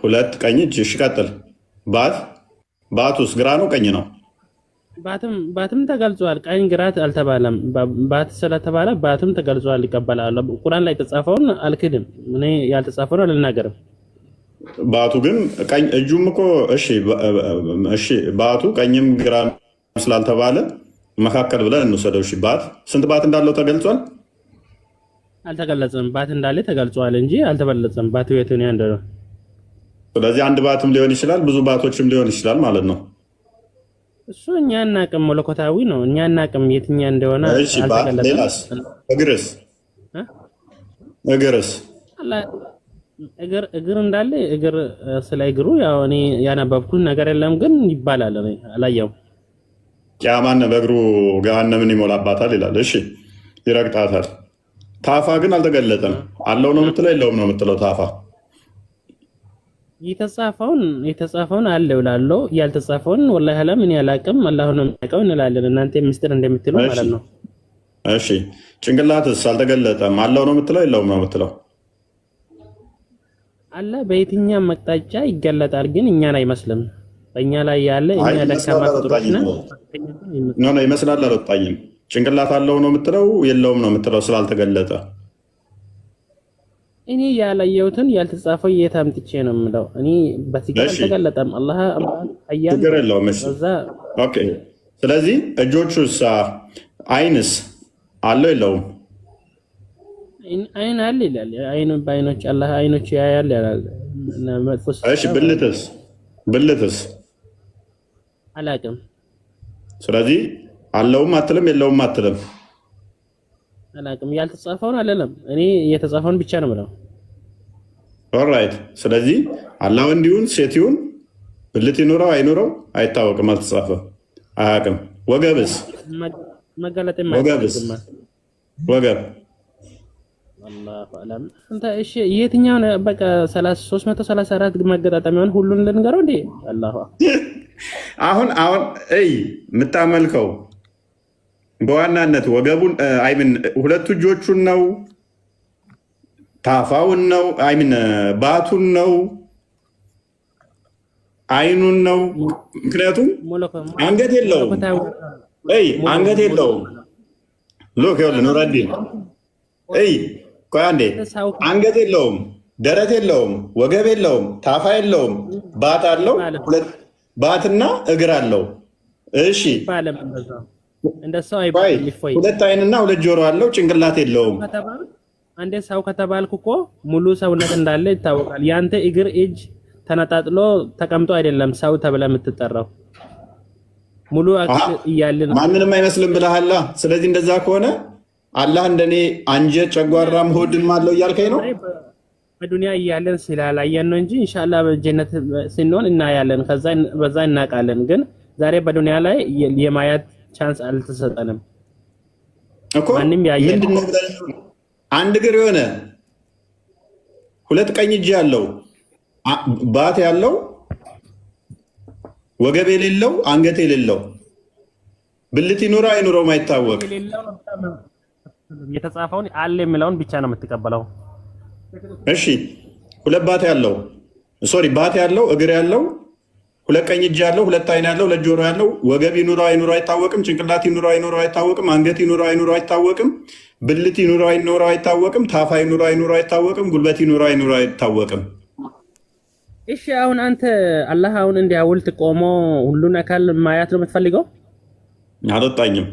ሁለት ቀኝ እጅ። እሺ፣ ቀጥል። ባቱስ ግራ ነው ቀኝ ነው? ባትም ተገልጿል። ቀኝ ግራ አልተባለም። ባት ስለተባለ ባትም ተገልጿል። ይቀበላል። ቁርአን ላይ የተጻፈውን አልክድም። እኔ ያልተጻፈውን አልናገርም። ባቱ ግን ቀኝ እጁም እኮ እሺ፣ ባቱ ቀኝም ግራ ስላልተባለ መካከል ብለን እንወሰደው። እሺ፣ ስንት ባት እንዳለው ተገልጿል? አልተገለጸም። ባት እንዳለ ተገልጿል እንጂ አልተበለጸም። ባት የቱን ያንደ ነው። ስለዚህ አንድ ባትም ሊሆን ይችላል፣ ብዙ ባቶችም ሊሆን ይችላል ማለት ነው። እሱ እኛ እናቅም፣ መለኮታዊ ነው። እኛ እናቅም የትኛ እንደሆነ አልተገለጸም። ሌላስ? እግርስ? እግር እንዳለ እግር ስለ እግሩ ያው እኔ ያነበብኩት ነገር የለም፣ ግን ይባላል። እኔ አላየሁም። ቂያማን በእግሩ ገሃነምን ይሞላባታል ይላል። እሺ፣ ይረግጣታል። ታፋ ግን አልተገለጠም። አለው ነው የምትለው የለውም ነው የምትለው? ታፋ የተጻፈውን አለ ብላለሁ። ያልተጻፈውን ወላሂ አለም እኔ አላቅም፣ አላህ ነው የሚያውቀው እንላለን። እናንተ ምስጢር እንደምትሉ ማለት ነው። እሺ፣ ጭንቅላትስ አልተገለጠም። አለው ነው የምትለው የለውም ነው የምትለው? አለ በየትኛም መቅጣጫ ይገለጣል፣ ግን እኛን አይመስልም። በእኛ ላይ ያለ እኛ ደካማ ፍጡሮች ነን። ነው ይመስላል። አልወጣኝም። ጭንቅላት አለው ነው የምትለው የለውም ነው የምትለው? ስላልተገለጠ እኔ ያላየሁትን ያልተጻፈው የት አምጥቼ ነው የምለው? እኔ በትክክል አልተገለጠም። አላህ አያል ችግር የለውም። እሺ፣ ኦኬ። ስለዚህ እጆቹስ፣ አይንስ አለው የለውም? አይን አለ ይላል። አይኑ በአይኖች አላህ አይኖች ያያል ያላል። እሺ፣ ብልትስ አላቅም። ስለዚህ አለውም አትልም የለውም አትልም? አላቅም። ያልተጻፈውን አለለም። እኔ የተጻፈውን ብቻ ነው የምለው። ኦልራይት። ስለዚህ አላህ ወንድ ይሁን ሴት ይሁን ብልት ይኑረው አይኑረው አይታወቅም፣ አልተጻፈ፣ አያውቅም። ወገብስ? ወገብ አላሁ አለም። አንተ እሺ፣ የትኛው በቃ 334 መገጣጠሚያውን ሁሉን ልንገረው እንዴ? አላሁ አሁን የምታመልከው በዋናነት ወገቡን አይምን ሁለቱ እጆቹን ነው? ታፋውን ነው? አይምን ባቱን ነው? አይኑን ነው? ምክንያቱም አንገት የለውም። አንገት የለውም። ሎክ ይኸውልህ ኑረዲን ቆይ አንዴ። አንገት የለውም፣ ደረት የለውም፣ ወገብ የለውም፣ ታፋ የለውም፣ ባት አለው። ባትና እግር አለው። እሺ እንደሰው አይባልም። ይፎይ ሁለት አይንና ሁለት ጆሮ አለው፣ ጭንቅላት የለውም። አንዴ ሰው ከተባልኩ እኮ ሙሉ ሰውነት እንዳለ ይታወቃል። ያንተ እግር እጅ ተነጣጥሎ ተቀምጦ አይደለም ሰው ተብለ የምትጠራው ሙሉ አካል እያለ ማንንም አይመስልም ብለሃላ። ስለዚህ እንደዛ ከሆነ አላህ እንደኔ አንጀት ጨጓራም ሆድም አለው እያልከኝ ነው። በዱንያ እያለን ስላላየን ነው እንጂ ኢንሻአላህ በጀነት ስንሆን እናያለን። ከዛ በዛ እናውቃለን። ግን ዛሬ በዱንያ ላይ የማየት ቻንስ አልተሰጠንም እኮ። ምንድነው አንድ እግር የሆነ ሁለት ቀኝ እጅ ያለው ባት ያለው ወገብ የሌለው አንገት የሌለው ብልት ይኑራ አይኑረው ማይታወቅ የተጻፈውን አለ የሚለውን ብቻ ነው የምትቀበለው። እሺ ሁለት ባት ያለው ባት ያለው እግር ያለው ሁለት ቀኝ እጅ ያለው ሁለት አይን ያለው ሁለት ጆሮ ያለው ወገብ ይኑራ አይኑረው አይታወቅም። ጭንቅላት ይኑራ አይኑረው አይታወቅም። አንገት ይኑራ አይኑረው አይታወቅም። ብልት ይኑራ አይኑረው አይታወቅም። ታፋ ይኑራ አይኑረው አይታወቅም። ጉልበት ይኑራ አይኑረው አይታወቅም። እሺ አሁን አንተ አላህ አሁን እንዲያውልት ቆሞ ሁሉን አካል ማየት ነው የምትፈልገው? አልወጣኝም።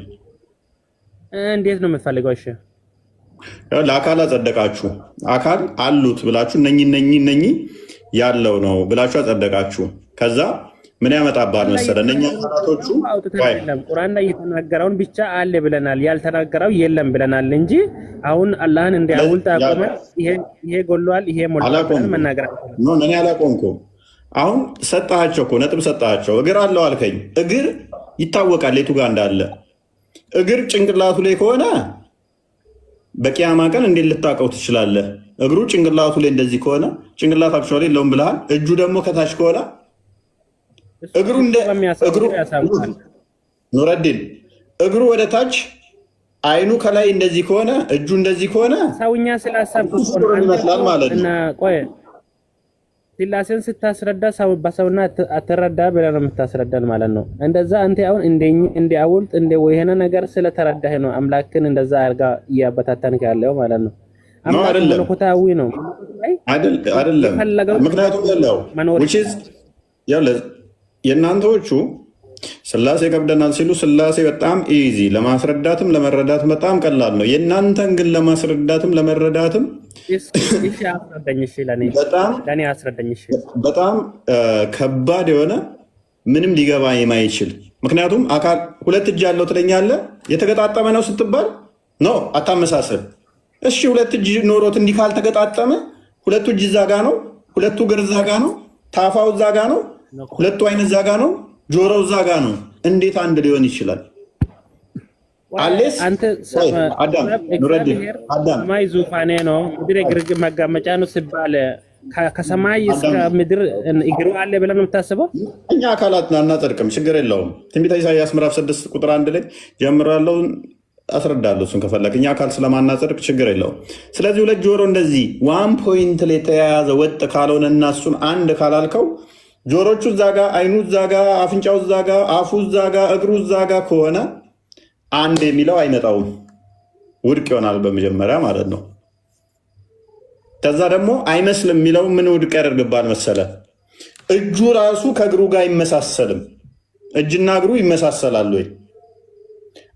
እንዴት ነው የምትፈልገው? እሺ ለአካል አጸደቃችሁ። አካል አሉት ብላችሁ እነኚህ ያለው ነው ብላችሁ አጸደቃችሁ። ከዛ ምን ያመጣባል መሰለ እነኛ አካላቶቹ ቁርአን ላይ የተናገረውን ብቻ አለ ብለናል፣ ያልተናገረው የለም ብለናል እንጂ አሁን አላህን እንዲያውልት አቆመ ይሄ ጎሏል ይሄ ሞልቷል መናገር ነው። እኔ አላቆምኩም። አሁን ሰጣቸው እኮ ነጥብ ሰጣቸው። እግር አለው አልከኝ። እግር ይታወቃል የቱ ጋር እንዳለ። እግር ጭንቅላቱ ላይ ከሆነ በቂያማ ቀን እንዴት ልታውቀው ትችላለህ? እግሩ ጭንቅላቱ ላይ እንደዚህ ከሆነ ጭንቅላት አክቹዋሊ የለውም ብለሃል። እጁ ደግሞ ከታች ከሆነ እግሩ ኑረዲን እግሩ ወደ ታች አይኑ ከላይ እንደዚህ ከሆነ እጁ እንደዚህ ከሆነ ሰውኛ ስላሰብኩት ይመስላል ማለት ነው። ቆይ ስላሴን ስታስረዳ ሰው በሰውና አትረዳ ብለህ ነው የምታስረዳን ማለት ነው። እንደዛ አንተ አሁን እንዲያውልት ወይሄነ ነገር ስለተረዳህ ነው አምላክን እንደዛ አርጋ እያበታተንክ ያለው ማለት ነው። አምላክ መለኮታዊ ነው አይደለም። ምክንያቱም ያለው የእናንተዎቹ ስላሴ ከብደናል ሲሉ ስላሴ በጣም ኢዚ ለማስረዳትም ለመረዳትም በጣም ቀላል ነው። የእናንተን ግን ለማስረዳትም ለመረዳትም በጣም ከባድ የሆነ ምንም ሊገባ የማይችል ምክንያቱም አካል ሁለት እጅ ያለው ትለኛለህ። የተገጣጠመ ነው ስትባል ነው አታመሳሰል። እሺ ሁለት እጅ ኖሮት እንዲህ ካልተገጣጠመ ሁለቱ እጅ እዛ ጋ ነው፣ ሁለቱ እግር እዛ ጋ ነው፣ ታፋው እዛ ጋ ነው፣ ሁለቱ አይን እዛ ጋ ነው፣ ጆሮው እዛ ጋ ነው። እንዴት አንድ ሊሆን ይችላል? አሌስ ሰማይ ዙፋኔ ነው ምድር ግርግ መጋመጫ ነው ሲባል ከሰማይ እስከ ምድር እግሩ አለ ብለን ነው የምታስበው? እኛ አካላት አናጸድቅም፣ ችግር የለውም። ትንቢተ ኢሳይያስ ምዕራፍ 6 ቁጥር 1 ላይ ጀምራለሁ አስረዳለሁ። እሱን ከፈለክ እኛ አካል ስለማናጸድቅ ችግር የለውም። ስለዚህ ሁለት ጆሮ እንደዚህ ዋን ፖይንት ላይ የተያያዘ ወጥ ካልሆነ እና እሱን አንድ ካላልከው ጆሮቹ እዛ ጋ፣ አይኑ እዛ ጋ፣ አፍንጫው እዛ ጋ፣ አፉ እዛ ጋ፣ እግሩ እዛ ጋ ከሆነ አንድ የሚለው አይመጣውም፣ ውድቅ ይሆናል በመጀመሪያ ማለት ነው። ከዛ ደግሞ አይመስልም የሚለው ምን ውድቅ ያደርግባል መሰለ? እጁ ራሱ ከእግሩ ጋር አይመሳሰልም። እጅና እግሩ ይመሳሰላሉ ወይ?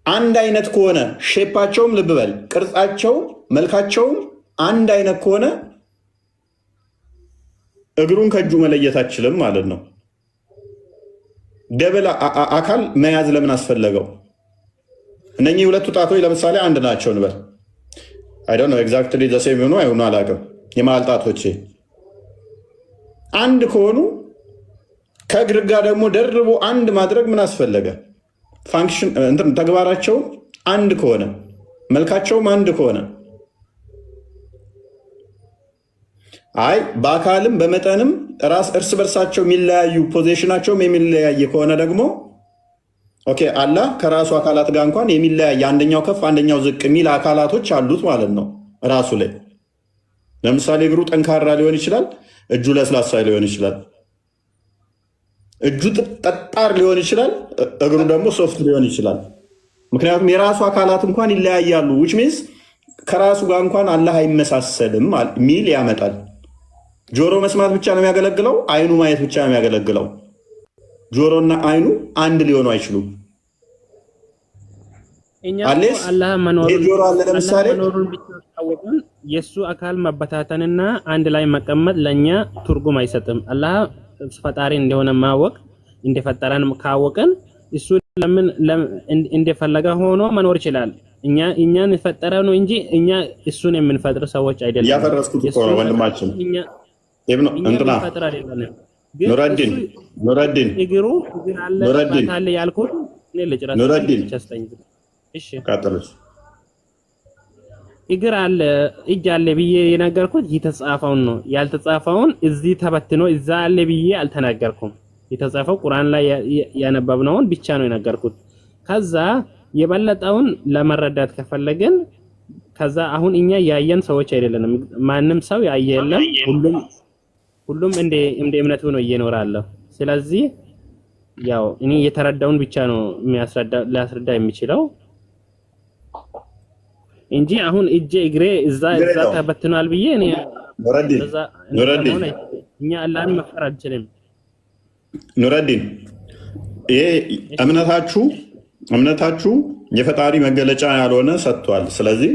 አንድ አይነት ከሆነ ሼፓቸውም ልብ በል ቅርጻቸው መልካቸውም አንድ አይነት ከሆነ እግሩን ከእጁ መለየት አችልም ማለት ነው። ደብል አካል መያዝ ለምን አስፈለገው? እነኚህ ሁለቱ ጣቶች ለምሳሌ አንድ ናቸው እንበል። አይ ዶንት ኖ ኤግዛክትሊ ዘ ሴም ሆኖ አይሆኑ አላውቅም። የመሀል ጣቶቼ አንድ ከሆኑ ከእግር ጋር ደግሞ ደርቦ አንድ ማድረግ ምን አስፈለገ? ፋንክሽን እንትን ተግባራቸው አንድ ከሆነ መልካቸውም አንድ ከሆነ አይ በአካልም በመጠንም እርስ በርሳቸው የሚለያዩ ፖዚሽናቸውም የሚለያየ ከሆነ ደግሞ ኦኬ አላህ ከራሱ አካላት ጋር እንኳን የሚለያየ አንደኛው ከፍ አንደኛው ዝቅ የሚል አካላቶች አሉት ማለት ነው ራሱ ላይ። ለምሳሌ እግሩ ጠንካራ ሊሆን ይችላል፣ እጁ ለስላሳ ሊሆን ይችላል። እጁ ጠጣር ሊሆን ይችላል፣ እግሩ ደግሞ ሶፍት ሊሆን ይችላል። ምክንያቱም የራሱ አካላት እንኳን ይለያያሉ። ዊች ሚንስ ከራሱ ጋር እንኳን አላህ አይመሳሰልም ሚል ያመጣል። ጆሮ መስማት ብቻ ነው የሚያገለግለው፣ አይኑ ማየት ብቻ ነው የሚያገለግለው። ጆሮና አይኑ አንድ ሊሆኑ አይችሉም። እኛ አሌስ አላህ ጆሮ አለ ለምሳሌ መኖሩን ብቻ ካወቅን የሱ አካል መበታተንና አንድ ላይ መቀመጥ ለኛ ትርጉም አይሰጥም። አላህ ፈጣሪ እንደሆነ ማወቅ እንደፈጠረን ካወቅን እሱ ለምን እንደፈለገ ሆኖ መኖር ይችላል። እኛን ፈጠረ ነው እንጂ እኛ እሱን የምንፈጥር ሰዎች አይደለም። ያፈረስኩት እኮ ነው ወንድማችን ኢብኑ እንትና ኑረዲን እግሩ አለ ያልኩት እኔ ልጭራስ ኑረዲን እሺ ካተለሽ እግር አለ እጅ አለ ብዬ የነገርኩት የተጻፈውን ነው። ያልተጻፈውን እዚህ ተበትኖ እዛ አለ ብዬ አልተናገርኩም። የተጻፈው ቁርአን ላይ ያነበብነውን ብቻ ነው የነገርኩት። ከዛ የበለጠውን ለመረዳት ከፈለግን ከዛ አሁን እኛ ያየን ሰዎች አይደለንም። ማንም ሰው ያየ የለም። ሁሉም እንደ እምነቱ ነው እየኖራለሁ። ስለዚህ ያው እኔ የተረዳውን ብቻ ነው ሊያስረዳ የሚችለው እንጂ አሁን እጄ እግሬ እዛ ተበትኗል ብዬ እኔ ኑረዲን እኛ አላህን መፍጠር አንችልም። ኑረዲን ይሄ እምነታችሁ የፈጣሪ መገለጫ ያልሆነ ሰጥቷል። ስለዚህ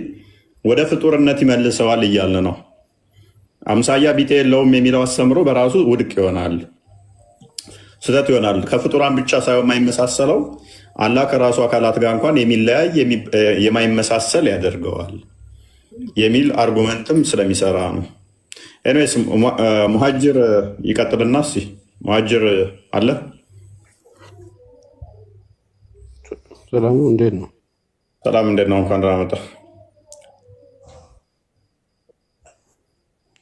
ወደ ፍጡርነት ይመልሰዋል እያልን ነው። አምሳያ ቢጤ የለውም የሚለው አስተምሮ በራሱ ውድቅ ይሆናል፣ ስህተት ይሆናል። ከፍጡራን ብቻ ሳይሆን የማይመሳሰለው አላህ ከራሱ አካላት ጋር እንኳን የሚለያይ የማይመሳሰል ያደርገዋል የሚል አርጉመንትም ስለሚሰራ ነው። ኤኒዌይስ ሙሀጅር ይቀጥልና እስኪ ሙሀጅር አለ። ሰላም እንዴት ነው? ሰላም እንዴት ነው? እንኳን ደህና መጣህ።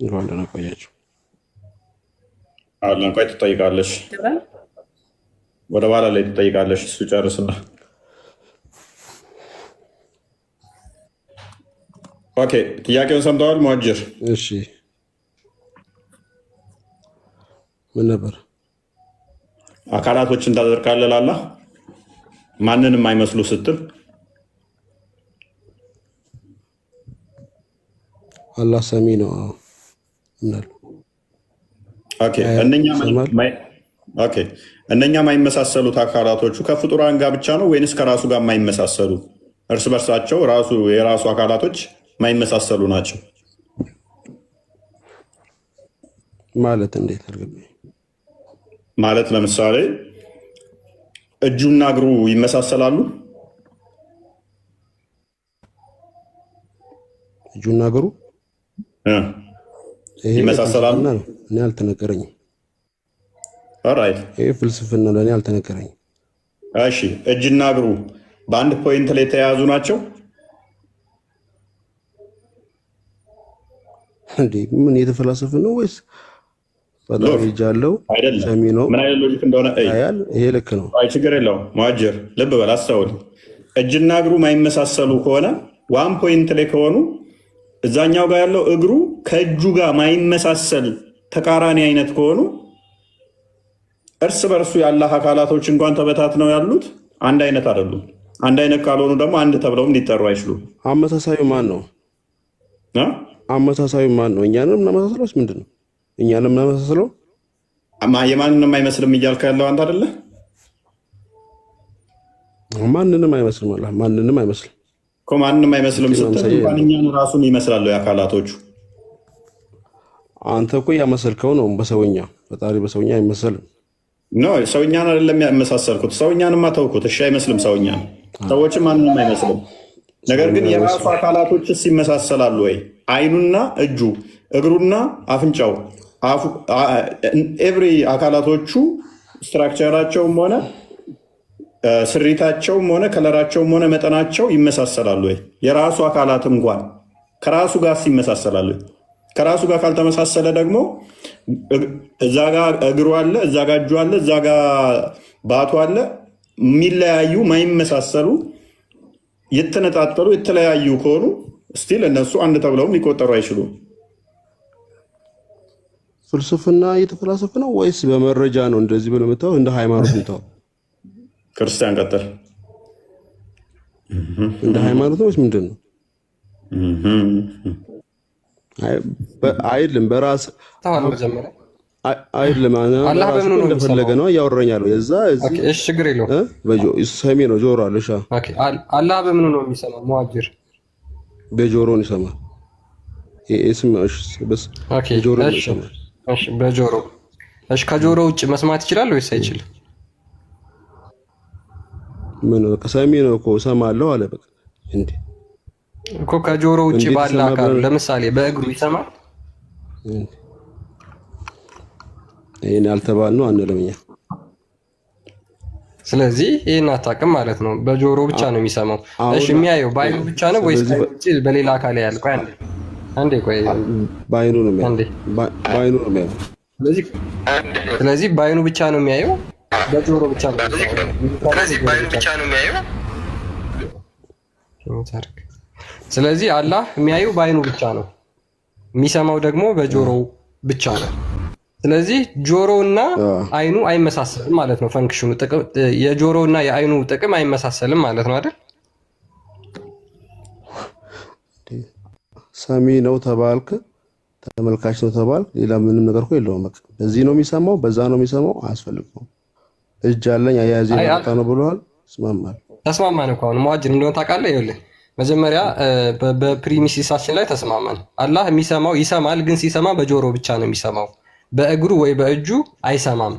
እንኳን ደህና ቆያችሁ። አለን ቆይ ትጠይቃለሽ፣ ወደ በኋላ ላይ ትጠይቃለሽ። እሱ ጨርስና ኦኬ። ጥያቄውን ሰምተዋል ሙሀጅር? እሺ ምን ነበር? አካላቶችን ታደርቃለህ አላህ ማንንም አይመስሉ ስትል አላህ ሰሚ ነው እናል። እነኛ የማይመሳሰሉት አካላቶቹ ከፍጡራን ጋር ብቻ ነው ወይንስ ከራሱ ጋር የማይመሳሰሉ እርስ በርሳቸው የራሱ አካላቶች የማይመሳሰሉ ናቸው? ማለት እንዴት አድርገህ ማለት ለምሳሌ እጁና እግሩ ይመሳሰላሉ? እጁና እግሩ ይመሳሰላሉ? እኔ አልተነገረኝም። ኦራይት፣ ይሄ ፍልስፍና ለእኔ አልተነገረኝም። እሺ፣ እጅና እግሩ በአንድ ፖይንት ላይ የተያያዙ ናቸው? እንዴ ምን የተፈላሰፈ ነው ወይስ ፈጣሪ እጅ አለው ሰሚ ነው? ምን አይነት ሎጂክ እንደሆነ ይሄ ልክ ነው። አይ ችግር የለውም። ሙሀጅር ልብ በል አስተውል። እጅና እግሩ ማይመሳሰሉ ከሆነ ዋን ፖይንት ላይ ከሆኑ እዛኛው ጋር ያለው እግሩ ከእጁ ጋር ማይመሳሰል ተቃራኒ አይነት ከሆኑ እርስ በርሱ ያለ አካላቶች እንኳን ተበታትነው ያሉት አንድ አይነት አይደሉም። አንድ አይነት ካልሆኑ ደግሞ አንድ ተብለውም ሊጠሩ አይችሉም። አመሳሳዩ ማን ነው? አመሳሳዩ ማን ነው? እኛንም እናመሳስለው ምንድን ነው? እኛንም እናመሳስለው የማንንም አይመስልም እያልከ ያለው አንተ አይደለ? ማንንም አይመስልም አላህ ማንንም አይመስልም እኮ ማንንም አይመስልም ስትል እንኳን እኛን ራሱን ይመስላሉ የአካላቶቹ። አንተ እኮ ያመሰልከው ነው በሰውኛ። ፈጣሪ በሰውኛ አይመሰልም። ኖ ሰውኛን አይደለም ያመሳሰልኩት። ሰውኛንማ ተውኩት። እሺ አይመስልም ሰውኛን። ሰዎችም ማንንም አይመስልም። ነገር ግን የራሱ አካላቶችስ ይመሳሰላሉ ወይ? አይኑና እጁ፣ እግሩና አፍንጫው፣ ኤቭሪ አካላቶቹ ስትራክቸራቸውም ሆነ ስሪታቸውም ሆነ ከለራቸውም ሆነ መጠናቸው ይመሳሰላሉ ወይ? የራሱ አካላት እንኳን ከራሱ ጋር ይመሳሰላሉ። ከራሱ ጋር ካልተመሳሰለ ደግሞ እዛ ጋር እግሩ አለ፣ እዛ ጋር እጁ አለ፣ እዛ ጋር ባቱ አለ። የሚለያዩ ማይመሳሰሉ የተነጣጠሉ የተለያዩ ከሆኑ ስቲል እነሱ አንድ ተብለውም ሊቆጠሩ አይችሉም። ፍልስፍና እየተፈላሰፈ ነው ወይስ በመረጃ ነው እንደዚህ ብለህ የምታወው? እንደ ሃይማኖት ምታው ክርስቲያን ቀጥል። እንደ ሃይማኖት ነው ወይስ ምንድን ነው? አይደለም በራስ አይደለም አላህ በምን ነው እንደፈለገ ነው ያወራኛል። የዛ ኦኬ እሺ ችግር የለውም። ሰሚ ነው ጆሮ አለ። እሺ ኦኬ አላህ በምን ነው የሚሰማው? ሙአጅር በጆሮ ነው ይሰማል። እሺ በስ በጆሮ ነው ይሰማል። እሺ በጆሮ እሺ ከጆሮ ውጭ መስማት ይችላል ወይስ አይችልም? ምን ሰሚ ነው እኮ እሰማለሁ አለ። በቃ እንዴ እኮ ከጆሮ ውጭ ባለ አካል ለምሳሌ በእግሩ ይሰማል። ይሄን ያልተባል ነው አንለምኛ። ስለዚህ ይሄን አታውቅም ማለት ነው። በጆሮ ብቻ ነው የሚሰማው። እሺ የሚያየው በአይኑ ብቻ ነው ወይስ ውጭ በሌላ አካል ያለ? ቆይ አንዴ ቆይ በአይኑ ነው የሚያየው። በአይኑ ነው የሚያየው። ስለዚህ በአይኑ ብቻ ነው የሚያየው። በጆሮ ብቻ ነው የሚያየው። ስለዚህ በአይኑ ብቻ ነው የሚያየው። ስለዚህ አላህ የሚያየው በአይኑ ብቻ ነው፣ የሚሰማው ደግሞ በጆሮው ብቻ ነው። ስለዚህ ጆሮና አይኑ አይመሳሰልም ማለት ነው። ፈንክሽኑ ጥቅም የጆሮና የአይኑ ጥቅም አይመሳሰልም ማለት ነው አይደል? ሰሚ ነው ተባልክ፣ ተመልካች ነው ተባልክ፣ ሌላ ምንም ነገር እኮ የለውም። በቃ በዚህ ነው የሚሰማው፣ በዛ ነው የሚሰማው፣ አያስፈልግም። እጅ አለኝ አያያዜ ማጣ ነው ብለዋል። ተስማማን። ተስማማን እኮ አሁን ሙአጅር እንደሆነ ታውቃለህ። ይኸውልህ መጀመሪያ በፕሪሚሲሳችን ላይ ተስማማን። አላህ የሚሰማው ይሰማል፣ ግን ሲሰማ በጆሮ ብቻ ነው የሚሰማው። በእግሩ ወይ በእጁ አይሰማም።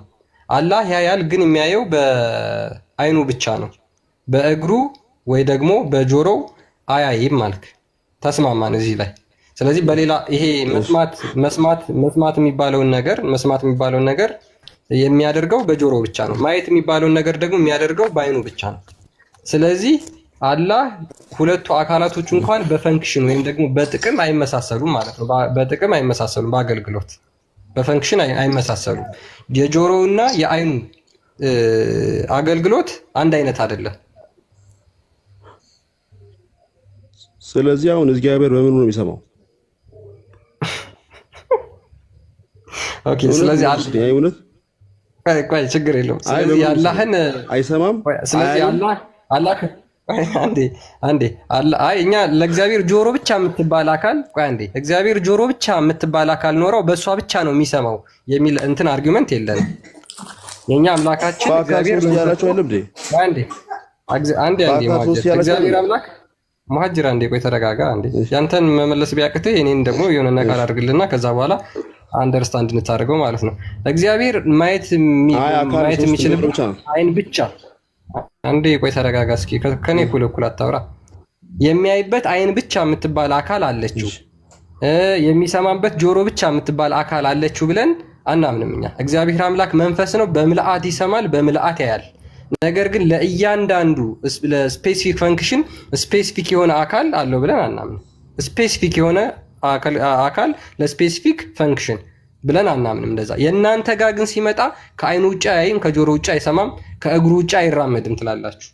አላህ ያያል፣ ግን የሚያየው በአይኑ ብቻ ነው። በእግሩ ወይ ደግሞ በጆሮው አያይም ማለት ተስማማን እዚህ ላይ። ስለዚህ በሌላ ይሄ መስማት የሚባለውን ነገር የሚያደርገው በጆሮ ብቻ ነው። ማየት የሚባለውን ነገር ደግሞ የሚያደርገው በአይኑ ብቻ ነው። ስለዚህ አላህ ሁለቱ አካላቶች እንኳን በፈንክሽን ወይም ደግሞ በጥቅም አይመሳሰሉም ማለት ነው። በጥቅም አይመሳሰሉም፣ በአገልግሎት በፈንክሽን አይመሳሰሉም። የጆሮውና የአይኑ አገልግሎት አንድ አይነት አይደለም። ስለዚህ አሁን እግዚአብሔር በምኑ ነው የሚሰማው? ኦኬ ስለዚህ ቆይ ችግር የለውም። ስለዚህ አላህን አይሰማም። ስለዚህ አላህ አንዴ እኛ ለእግዚአብሔር ጆሮ ብቻ የምትባል አካል እግዚአብሔር ጆሮ ብቻ የምትባል አካል ኖረው በእሷ ብቻ ነው የሚሰማው የሚል እንትን አርጊውመንት የለንም። የኛ አምላካችን እግዚአብሔር ያላችሁ አይደል እንዴ? አንዴ እግዚአብሔር አምላክ ሙሀጅር አንዴ ቆይ ተረጋጋ። አንዴ ያንተን መመለስ ቢያቅትህ እኔን ደግሞ የሆነ ነገር አድርግልና ከዛ በኋላ አንደርስታንድ እንታደርገው ማለት ነው። እግዚአብሔር ማየት የሚችልበት አይን ብቻ። አንዴ ቆይ ተረጋጋ እስኪ፣ ከኔ እኩል አታውራ። የሚያይበት አይን ብቻ የምትባል አካል አለችው፣ የሚሰማበት ጆሮ ብቻ የምትባል አካል አለችው ብለን አናምንም እኛ። እግዚአብሔር አምላክ መንፈስ ነው፣ በምልአት ይሰማል፣ በምልአት ያያል። ነገር ግን ለእያንዳንዱ ለስፔሲፊክ ፈንክሽን ስፔሲፊክ የሆነ አካል አለው ብለን አናምንም። ስፔሲፊክ የሆነ አካል ለስፔሲፊክ ፈንክሽን ብለን አናምንም። እንደዛ የእናንተ ጋር ግን ሲመጣ ከአይኑ ውጭ አያይም፣ ከጆሮ ውጭ አይሰማም፣ ከእግሩ ውጭ አይራመድም ትላላችሁ።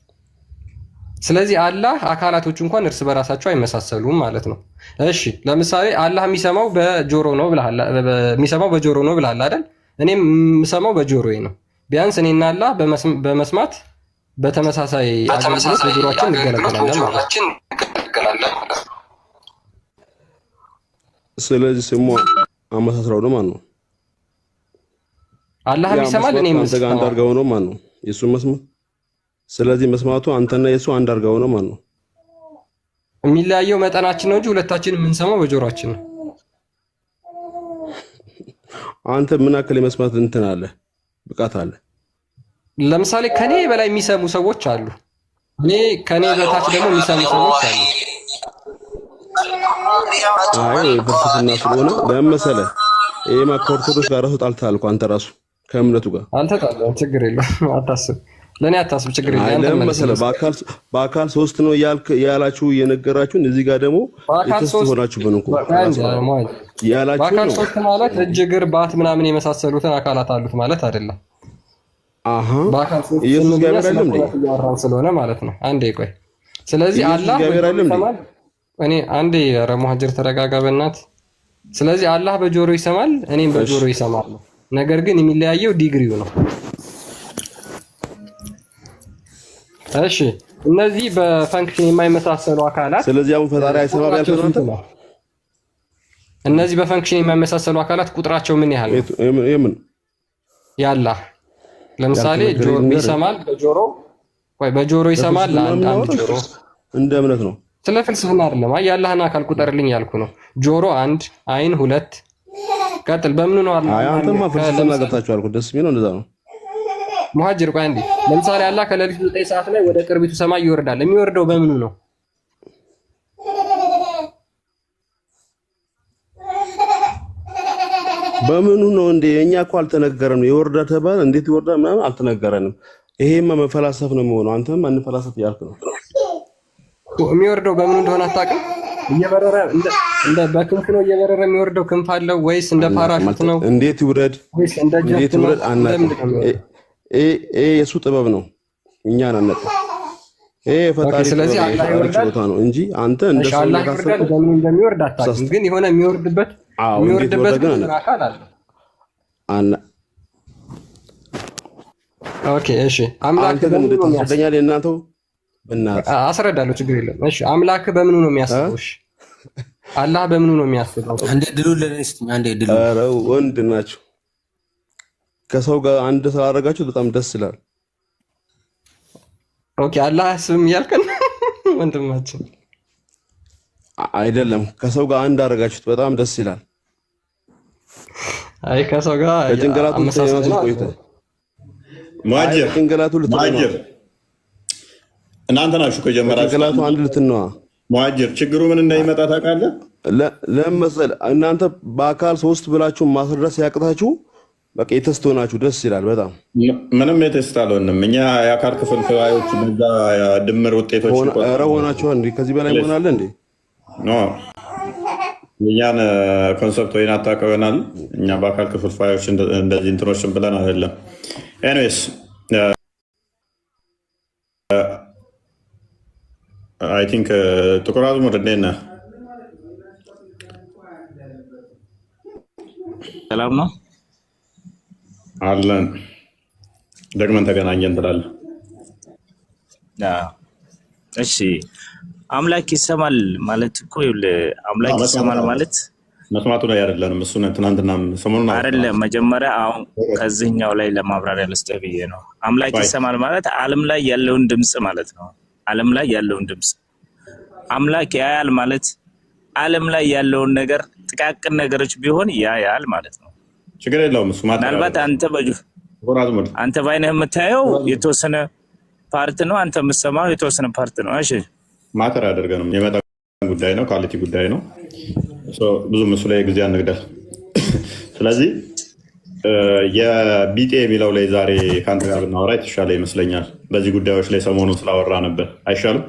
ስለዚህ አላህ አካላቶቹ እንኳን እርስ በራሳቸው አይመሳሰሉም ማለት ነው። እሺ ለምሳሌ አላህ የሚሰማው በጆሮ ነው ብለሃል አይደል? እኔም የምሰማው በጆሮዬ ነው። ቢያንስ እኔና አላህ በመስማት በተመሳሳይ አገልግሎት በጆሮአችን እንገለገላለን ማለት ነው። ስለዚህ ስሙ አመሳስራው ነው ማለት ነው። አላህ ይሰማል፣ እኔ መስማት አንድ አድርገው ነው ማለት ነው የሱ መስማት። ስለዚህ መስማቱ አንተና የሱ አንድ አድርገው ነው ማለት ነው። የሚለያየው መጠናችን ነው እንጂ ሁለታችንም የምንሰማው በጆሮአችን ነው። አንተ ምን አክል የመስማት እንትን አለ ብቃት አለ። ለምሳሌ ከኔ በላይ የሚሰሙ ሰዎች አሉ፣ ከኔ በታች ደግሞ የሚሰሙ ሰዎች አሉ። ፍልስፍና ስለሆነ ለመሰለ ይሄማ ከኦርቶዶክስ ጋር ራሱ ጣልተሃል እኮ አንተ ራሱ ከእምነቱ ጋር አልተጣላም። ችግር የለውም አታስብ፣ ለኔ አታስብ፣ ችግር የለውም። ለመሰለ በአካል ሶስት ነው ያላችሁ የነገራችሁን፣ እዚህ ጋር ደግሞ የተስቱ ሆናችሁብን እኮ ያላችሁ። በአካል ሶስት ማለት እጅ፣ እግር፣ ባት ምናምን የመሳሰሉትን አካላት አሉት ማለት አይደለም። በአካል ሶስት ኢየሱስ ጋር አይደለም ያወራን ስለሆነ ማለት ነው። አንዴ ቆይ። ስለዚህ አላህ ይሰማል። እኔ አንዴ ኧረ ሙሀጅር ተረጋጋ በእናትህ። ስለዚህ አላህ በጆሮ ይሰማል፣ እኔም በጆሮ ይሰማል። ነገር ግን የሚለያየው ዲግሪው ነው። እሺ እነዚህ በፈንክሽን የማይመሳሰሉ አካላት። ስለዚህ አሁን ፈጣሪ አይሰማም ያልከው አንተ እነዚህ በፈንክሽን የሚያመሳሰሉ አካላት ቁጥራቸው ምን ያህል ነው? የምን የአላህ ለምሳሌ ይሰማል በጆሮ ይሰማል። አንድ ጆሮ እንደ እምነት ነው። ስለ ፍልስፍና አይደለም። አይ የአላህን አካል ቁጠርልኝ ያልኩ ነው። ጆሮ 1፣ አይን 2። ቀጥል። በምኑ ነው አላህ? አይ አንተማ ፍልስፍና ገብታችሁ አልኩ። ደስ የሚለው እንደዛ ነው። ሙሃጅር ቆይ አንዴ። ለምሳሌ አላህ ከሌሊቱ 9 ሰዓት ላይ ወደ ቅርቢቱ ሰማይ ይወርዳል። የሚወርደው በምኑ ነው? በምኑ ነው እንዴ? እኛ እኮ አልተነገረንም። ይወርዳል ተባለ፣ እንዴት ይወርዳል ምናምን አልተነገረንም። ይሄማ መፈላሰፍ ነው የሚሆነው። አንተም አንፈላሰፍ ያልክ ነው። የሚወርደው በምኑ እንደሆነ አታውቅም? እየበረረ እንደ በክንፍ ነው እየበረረ የሚወርደው? ክንፍ አለው ወይስ እንደ ፓራሹት ነው? እንዴት ይውረድ? ወይስ እንደ ጀት ነው? ይሄ የሱ ጥበብ ነው። እኛን አነቀ። ይሄ ፈጣሪ ስለዚህ አላህ ይወርዳል ነው እንጂ አንተ እንደሱ አላህ ይወርዳል በምን እንደሚወርድ አታውቅም። ግን የሆነ የሚወርድበት ግን አካል አለ። ኦኬ እሺ። አምላክ በምኑ ነው የሚያስበው? እናንተው በእናትህ አስረዳለሁ፣ ችግር የለም። እሺ አምላክ በምኑ ነው የሚያስበው? እሺ አላህ በምኑ ነው የሚያስበው? አንዴ ድሉ ለነስቲ አንዴ ድሉ። ኧረ ወንድ ናቸው። ከሰው ጋር አንድ ስላደረጋችሁ በጣም ደስ ይላል። ኦኬ አላህ አያስብም እያልከን ወንድማችን? አይደለም ከሰው ጋር አንድ አደረጋችሁት በጣም ደስ ይላል። አይ ከሰው ጋር ጭንቅላቱ ሙሃጅር እናንተ ናችሁ ከጀመራችሁ ጭንቅላቱ አንድ ልትነዋ። ሙሃጅር ችግሩ ምን እንደሚመጣ ታውቃለህ? ለመሰል እናንተ በአካል 3 ብላችሁ ማስረዳት ሲያቅታችሁ በቃ የተስቶ ናችሁ። ደስ ይላል በጣም። ምንም የተስቶ አልሆንም። እኛ የአካል ክፍልፋዮች በዛ ድምር ውጤቶች ሆናችኋል። እንዴ ከዚህ በላይ ይሆናል እንዴ? ኖ እኛን ኮንሰፕት ወይን አታውቀው ይሆናል። እኛ በአካል ክፍልፋዮች እንደዚህ እንትኖችን ብለን አይደለም። ኤኒዌይስ አይ ቲንክ ጥቁር አዝሙድ እንዴት ነህ? ሰላም ነው አለን። ደግመን ተገናኘን ትላለህ። እሺ አምላክ ይሰማል ማለት እኮ አምላክ ይሰማል ማለት መስማቱ ላይ አይደለንም። እሱ ትናንትና ሰሞኑን አይደለም። መጀመሪያ አሁን ከዚህኛው ላይ ለማብራሪያ ልስጥህ ብዬ ነው። አምላክ ይሰማል ማለት ዓለም ላይ ያለውን ድምጽ ማለት ነው። ዓለም ላይ ያለውን ድምጽ አምላክ ያያል ማለት ዓለም ላይ ያለውን ነገር ጥቃቅን ነገሮች ቢሆን ያያል ማለት ነው። ችግር የለውም እሱ ማለት ምናልባት አንተ ባይነህ የምታየው የተወሰነ ፓርት ነው፣ አንተ የምትሰማው የተወሰነ ፓርት ነው። እሺ ማተር ያደርገንም የመጣ ጉዳይ ነው፣ ኳሊቲ ጉዳይ ነው። ብዙ ምስሉ ላይ ጊዜ አንግደል። ስለዚህ የቢጤ የሚለው ላይ ዛሬ ከአንተ ጋር ብናወራ የተሻለ ይመስለኛል። በዚህ ጉዳዮች ላይ ሰሞኑን ስላወራ ነበር አይሻልም?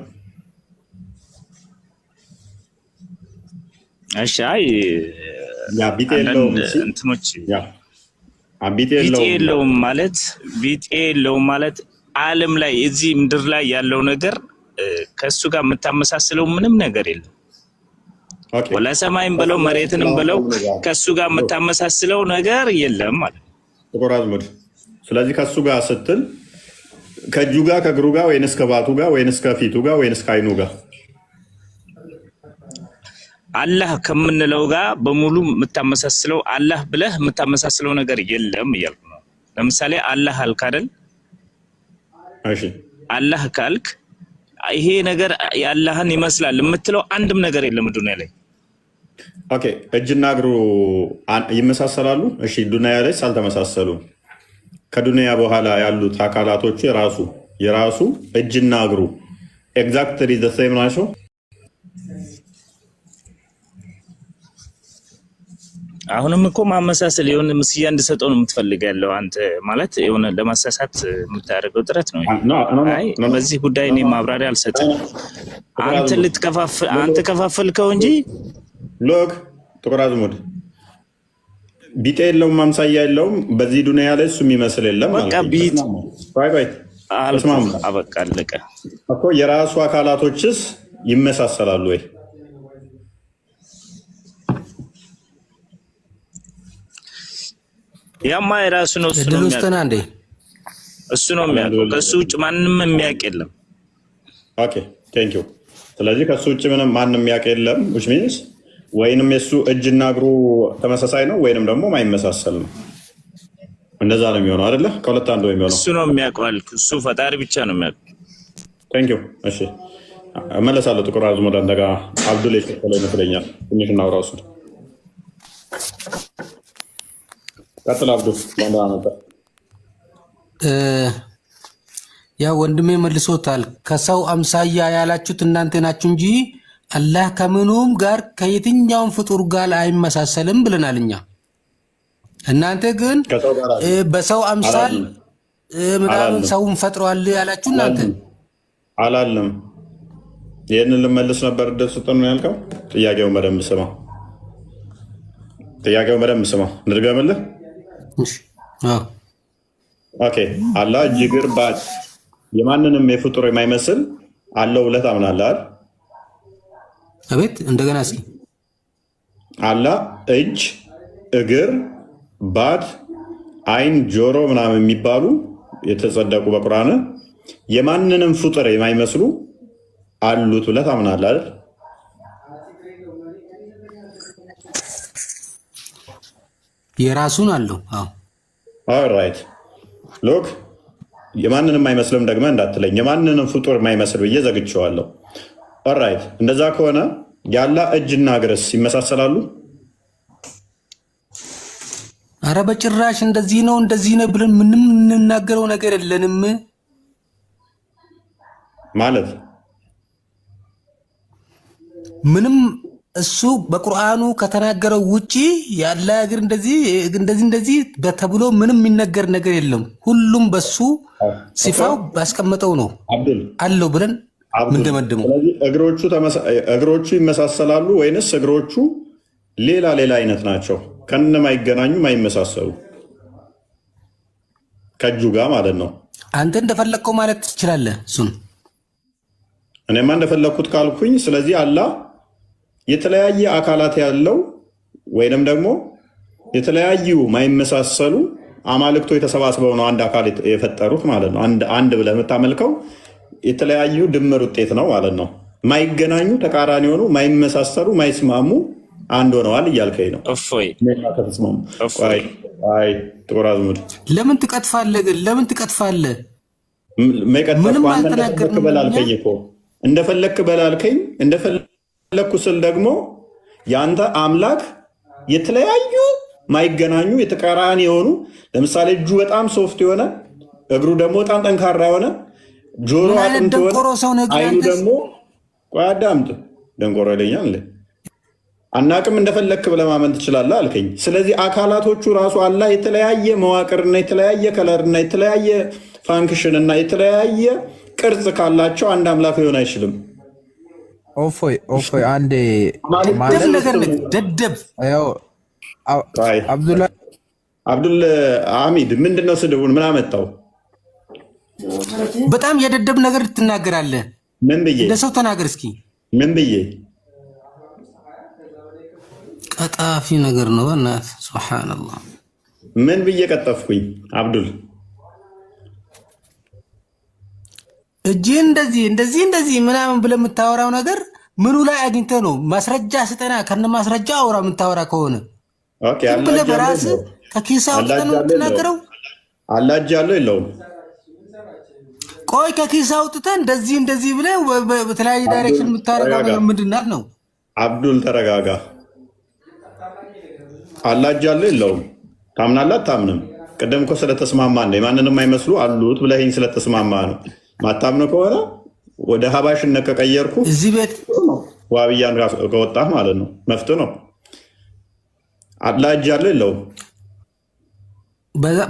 እሺ አይ ቢጤ የለውም ማለት ዓለም ላይ እዚህ ምድር ላይ ያለው ነገር ከሱ ጋር የምታመሳስለው ምንም ነገር የለም። ወላ ሰማይም በለው መሬትንም በለው ከሱ ጋር የምታመሳስለው ነገር የለም ማለት ነው። ጥቁር አዝሙድ። ስለዚህ ከሱ ጋር ስትል ከእጁ ጋር ከእግሩ ጋር ወይንስ ከባቱ ጋር ወይንስ ከፊቱ ጋር ወይንስ ከአይኑ ጋር? አላህ ከምንለው ጋር በሙሉ የምታመሳስለው አላህ ብለህ የምታመሳስለው ነገር የለም እያልኩ ነው። ለምሳሌ አላህ አልክ አይደል? እሺ አላህ ካልክ ይሄ ነገር የአላህን ይመስላል የምትለው አንድም ነገር የለም ዱንያ ላይ። ኦኬ እጅና እግሩ ይመሳሰላሉ። እሺ ዱንያ ላይ ሳልተመሳሰሉ ከዱንያ በኋላ ያሉት አካላቶቹ የራሱ እጅና እግሩ ኤግዛክትሊ ዘ ሴም ናቸው። አሁንም እኮ ማመሳሰል የሆነ ምስያ እንድሰጠው ነው የምትፈልግ ያለው አንተ ማለት የሆነ ለማሳሳት የምታደርገው ጥረት ነው። አይ በዚህ ጉዳይ እኔ ማብራሪያ አልሰጥም። አንተ ከፋፈልከው እንጂ ሎክ ጥቁር አዝሙድ ቢጤ የለውም፣ ማምሳያ የለውም። በዚህ ዱንያ ላይ እሱ የሚመስል የለም። በቃ አበቃ አለቀ እኮ። የራሱ አካላቶችስ ይመሳሰላሉ ወይ? ያማ የራሱ ነው። እሱ ነው የሚያውቀው። ከሱ ውጭ ማንም የሚያውቅ የለም። ኦኬ ቴንክ ዩ። ስለዚህ ከሱ ውጭ ምንም ማንም የሚያውቅ የለም which means ወይንም የሱ እጅና እግሩ ተመሳሳይ ነው ወይንም ደግሞ ማይመሳሰል ነው። እንደዛ ነው የሚሆነው አይደለ? ከሁለት አንዱ ነው የሚሆነው። እሱ ነው የሚያውቀው። እሱ ፈጣሪ ብቻ ነው የሚያውቀው። ቴንክ ዩ። እሺ እመለሳለሁ። ጥቁር አዝሙድ አንተ ጋር አብዱል የሸፈለ ይመስለኛል። ትንሽ እናውራው እሱን። ቀጥል አብዱ። ለምን አመጣ? ያው ወንድሜ መልሶታል። ከሰው አምሳያ ያላችሁት እናንተ ናችሁ እንጂ አላህ ከምኑም ጋር ከየትኛውም ፍጡር ጋር አይመሳሰልም ብለናል እኛ። እናንተ ግን በሰው አምሳል ምናምን ሰውን ፈጥሯል ያላችሁ እናንተ አላለም። ይህንን ልመልስ ነበር እድል ስጠን ነው ያልከው። ጥያቄውን በደንብ ስማ። ጥያቄውን በደንብ ስማ። እንድገምልህ። ኦኬ። አላህ እጅ፣ እግር፣ ባድ የማንንም የፍጡር የማይመስል አለው ብለህ ታምናለህ አይደል? አቤት። እንደገና እስኪ። አላህ እጅ፣ እግር፣ ባድ፣ አይን፣ ጆሮ ምናምን የሚባሉ የተጸደቁ በቁርአን የማንንም ፍጡር የማይመስሉ አሉት ብለህ ታምናለህ አይደል? የራሱን አለው። አዎ ኦልራይት ሎክ የማንንም አይመስልም ደግመህ እንዳትለኝ። የማንንም ፍጡር የማይመስል ብዬ ዘግቼዋለሁ። ኦልራይት እንደዛ ከሆነ የአላህ እጅና እግርስ ይመሳሰላሉ? አረ በጭራሽ እንደዚህ ነው እንደዚህ ነው ብለን ምንም እንናገረው ነገር የለንም። ማለት ምንም እሱ በቁርአኑ ከተናገረው ውጪ ያለ እግር እንደዚህ ተብሎ ምንም የሚነገር ነገር የለም። ሁሉም በሱ ሲፋው ባስቀመጠው ነው አለው ብለን ምንደመድመው። ስለዚህ እግሮቹ ይመሳሰላሉ ወይንስ እግሮቹ ሌላ አይነት ናቸው? ከነማይገናኙ ማይመሳሰሉ ከእጁ ጋር ማለት ነው። አንተ እንደፈለግከው ማለት ትችላለህ እሱን። እኔማ እንደፈለግኩት ካልኩኝ፣ ስለዚህ አላህ የተለያየ አካላት ያለው ወይንም ደግሞ የተለያዩ ማይመሳሰሉ አማልክቶ የተሰባስበው ነው አንድ አካል የፈጠሩት ማለት ነው። አንድ ብለህ የምታመልከው የተለያዩ ድምር ውጤት ነው ማለት ነው። ማይገናኙ ተቃራኒ ሆኑ ማይመሳሰሉ ማይስማሙ አንድ ሆነዋል እያልከኝ ነው። እፎይ ጥቁር አዝሙድ ለምን ትቀጥፋለህ? ግን ለምን ትቀጥፋለህ? ምንም አልተናገርንም በላልከኝ እኮ እንደፈለክ በላልከኝ እንደፈለኩ ስል ደግሞ የአንተ አምላክ የተለያዩ ማይገናኙ የተቃራኒ የሆኑ ለምሳሌ እጁ በጣም ሶፍት የሆነ እግሩ ደግሞ በጣም ጠንካራ የሆነ ጆሮ አጥንት የሆነ አይኑ ደግሞ ቆይ አዳምጥ ደንቆሮ ይለኛል አናቅም እንደፈለክ ብለህ ማመን ትችላለህ አልከኝ። ስለዚህ አካላቶቹ ራሱ አላህ የተለያየ መዋቅርና የተለያየ ከለርና የተለያየ ፋንክሽን እና የተለያየ ቅርጽ ካላቸው አንድ አምላክ ሊሆን አይችልም። ኦፎይ አንዴ ደደብ አብዱል ሐሚድ ምንድነው ስድቡን? ምን አመጣው? በጣም የደደብ ነገር ትናገራለህ። ምን ብዬ? እንደ ሰው ተናገር እስኪ። ምን ብዬ? ቀጣፊ ነገር ነው። በእናትህ ሱብሃንአላህ። ምን ብዬ ቀጠፍኩኝ? አብዱል እጅ እንደዚህ ምናምን ብለህ የምታወራው ነገር ምኑ ላይ አግኝተህ ነው? ማስረጃ ስጠና። ከነ ማስረጃ አውራ የምታወራ ከሆነ ብለህ በራስህ ከኪስ አውጥተህ ነው የምትናገረው። አላህ እጅ አለው የለውም? ቆይ ከኪስ አውጥተህ እንደዚህ ብለህ በተለያየ ዳይሬክሽን የምታደርገው ምንድን ነው? አብዱል ተረጋጋ። አላህ እጅ አለው የለውም? ታምናለህ አታምንም? ቅድም እኮ ስለተስማማ ነው የማንንም አይመስሉ አሉት ብለኸኝ ስለተስማማ ነው። ማታምነው ከሆነ ወደ ሀባሽነት ከቀየርኩ እዚህ ቤት ዋብያን ከወጣህ ማለት ነው መፍትሄ ነው። አላህ እጅ አለው የለውም?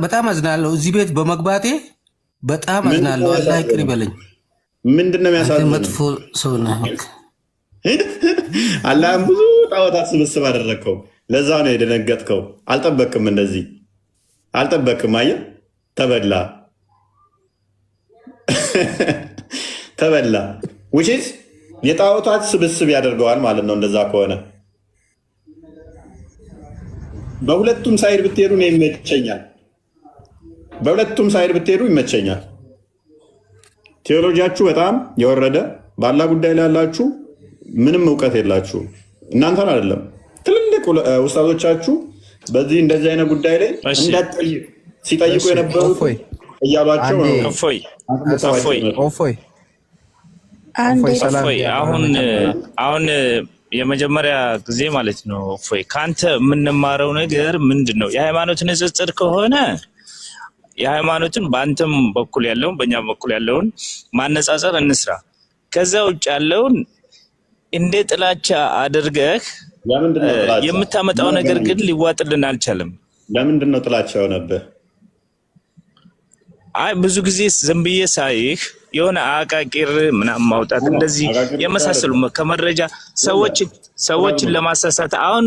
በጣም አዝናለሁ እዚህ ቤት በመግባቴ በጣም አዝናለሁ። አላህ ይቅር ይበለኝ። ምንድን ነው የሚያሳዝነው? መጥፎ ሰው ነህ። አላህም ብዙ ጣዖታት ስብስብ አደረግከው። ለዛ ነው የደነገጥከው። አልጠበቅም፣ እንደዚህ አልጠበቅም። አየህ፣ ተበላ ውጪት የጣዖታት ስብስብ ያደርገዋል ማለት ነው። እንደዛ ከሆነ በሁለቱም ሳይድ ብትሄዱ ነው ይመቸኛል። በሁለቱም ሳይድ ብትሄዱ ይመቸኛል። ቴዎሎጂያችሁ በጣም የወረደ ባላ ጉዳይ ላይ ያላችሁ ምንም እውቀት የላችሁ እናንተን አይደለም ትልልቅ ኡስታዞቻችሁ በዚህ እንደዚህ አይነት ጉዳይ ላይ እንዳትጠይቅ ሲጠይቁ የነበሩት እያሏቸው ነው። እፎይ አሁን የመጀመሪያ ጊዜ ማለት ነው እፎይ ካንተ የምንማረው ነገር ምንድን ነው? የሃይማኖት ንጽጽር ከሆነ የሃይማኖትን በአንተም በኩል ያለውን በእኛም በኩል ያለውን ማነጻጸር እንስራ። ከዛ ውጭ ያለውን እንደ ጥላቻ አድርገህ የምታመጣው ነገር ግን ሊዋጥልን አልቻለም። ለምንድን ነው ጥላቻ የሆነብህ? አይ ብዙ ጊዜ ዝም ብዬ ሳይህ የሆነ አቃቂር ምናምን ማውጣት እንደዚህ የመሳሰሉ ከመረጃ ሰዎችን ለማሳሳት አሁን